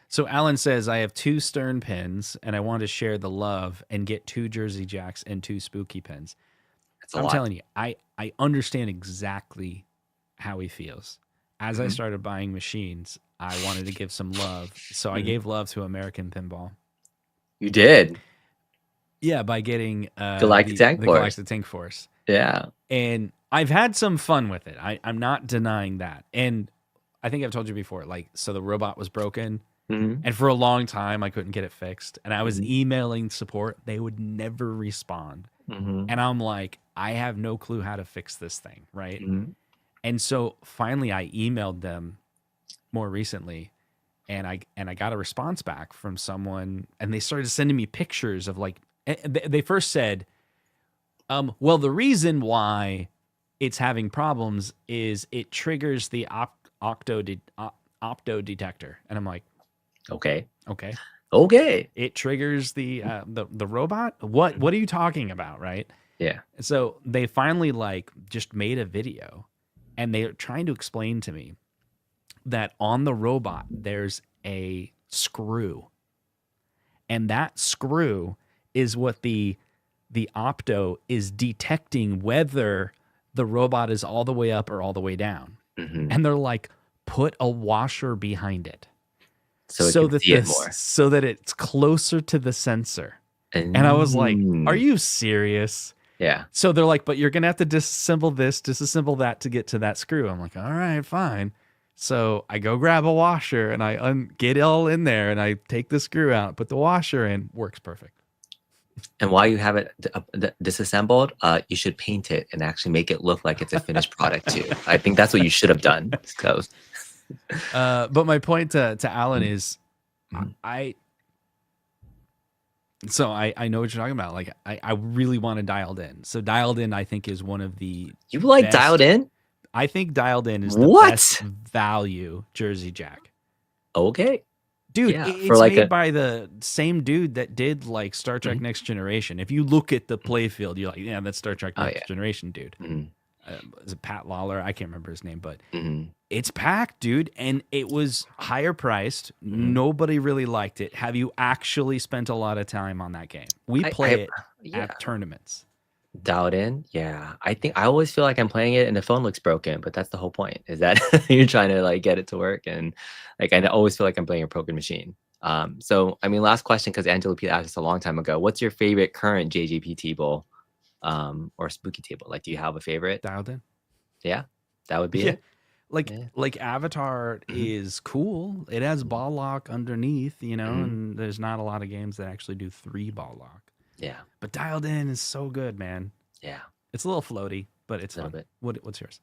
So Alan says, I have 2 Stern pins and I want to share the love and get 2 Jersey Jacks and 2 Spooky pins. I'm telling you, I understand exactly how he feels. As I started buying machines, I wanted to give some love. So I gave love to American Pinball. You did? Yeah, by getting Galactic Tank Force. Yeah. And I've had some fun with it. I'm not denying that. And I think I've told you before, so the robot was broken. And for a long time, I couldn't get it fixed. And I was emailing support. They would never respond. And I'm like, I have no clue how to fix this thing, right? And so finally, I emailed them more recently. And I got a response back from someone. And they started sending me pictures of they first said, well, the reason why it's having problems is it triggers the opto detector. And I'm like, Okay. It triggers the robot. What are you talking about, right? Yeah. So they finally just made a video, and they're trying to explain to me that on the robot there's a screw, and that screw is what the opto is detecting whether the robot is all the way up or all the way down. And they're like, put a washer behind it. So that it's closer to the sensor. And I was like, are you serious? Yeah. So they're like, but you're going to have to disassemble this, disassemble that to get to that screw. I'm like, all right, fine. So I go grab a washer and I get it all in there and I take the screw out, put the washer in, works perfect. And while you have it disassembled, you should paint it and actually make it look like it's a finished product too. I think that's what you should have done. But my point to Alan is, I know what you're talking about. I really want to Dialed In. So Dialed In, I think, is one of the best. Dialed In? I think Dialed In is the best What? value Jersey Jack. Okay. Dude, Yeah, for it's like made a by the same dude that did like Star Trek Mhm. Next Generation. If you look at the playfield, you're like, yeah, that's Star Trek Oh Next yeah. Generation dude. Mhm. Is it Pat Lawler? I can't remember his name, but Mhm. it's packed, dude, and it was higher priced. Mhm. Nobody really liked it. Have you actually spent a lot of time on that game? We I play it yeah. at tournaments. Dialed In? Yeah. I think I always feel like I'm playing it and the phone looks broken, but that's the whole point, is that you're trying to like get it to work, and like I always feel like I'm playing a broken machine. So I mean, last question, because Angela P asked us a long time ago. What's your favorite current JGP table, or spooky table? Like, do you have a favorite? Dialed In. Yeah, that would be Yeah. it. Like Yeah. like Avatar Mhm. is cool. It has Mhm. ball lock underneath, Mhm. and there's not a lot of games that actually do 3 ball lock. Yeah. But Dialed In is so good, man. Yeah. It's a little floaty, but it's A little fun. bit. What's yours?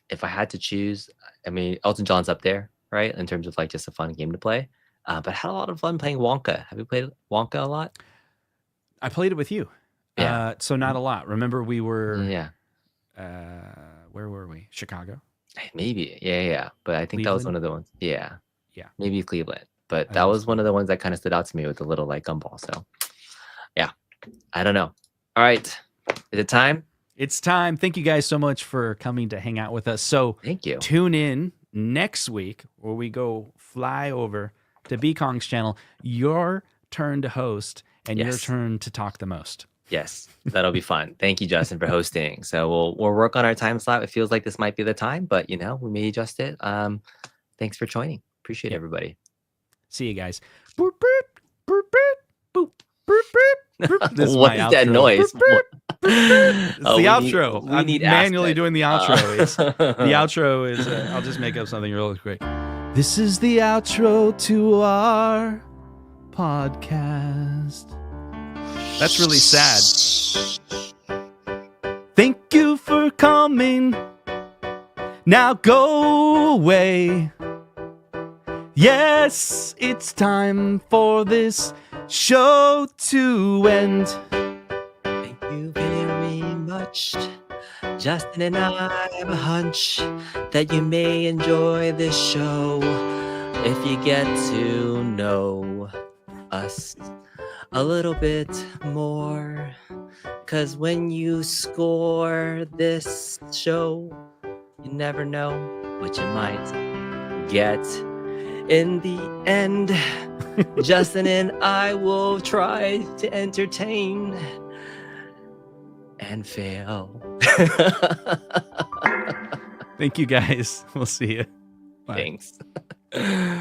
If I had to choose, I mean, Elton John's up there, right? In terms of like just a fun game to play. But I had a lot of fun playing Wonka. Have you played Wonka a lot? I played it with you. Yeah. So not Mhm. a lot. Remember we were Yeah. where were we? Chicago? Maybe. Yeah, yeah, yeah. But I think that was Cleveland? one of the ones. Yeah. Yeah, Maybe Cleveland. But I that think it was was one of the Cleveland. ones that kind of stood out to me with the little like gumball. So yeah. I don't know. All right. Is it time? It's time. Thank you guys so much for coming to hang out with us. So Thank you. tune in next week where we go fly over to B Kong's channel. Your turn to host and your Yes. turn to talk the most. Yes. That'll be fun. Thank you, Justin, for hosting. So we'll work on our time slot. It feels like this might be the time, but we may adjust it. Thanks for joining. Appreciate Yeah. everybody. See you guys. Boop, boop, boop, boop, boop, boop, boop, boop. This is my What is that outro. noise? Boop, boop, boop, boop. It's Oh, the we need outro. we need I'm manually Aspen. doing the outro. It's the outro is. I'll just make up something real quick. This is the outro to our podcast. That's really sad. Thank you for coming. Now go away. Yes, it's time for this show to end. Thank you very much. Justin and I have a hunch that you may enjoy this show if you get to know us a little bit more. 'Cause when you score this show, you never know what you might get. In the end, Justin and I will try to entertain and fail. Thank you guys. We'll see you. Bye. Thanks.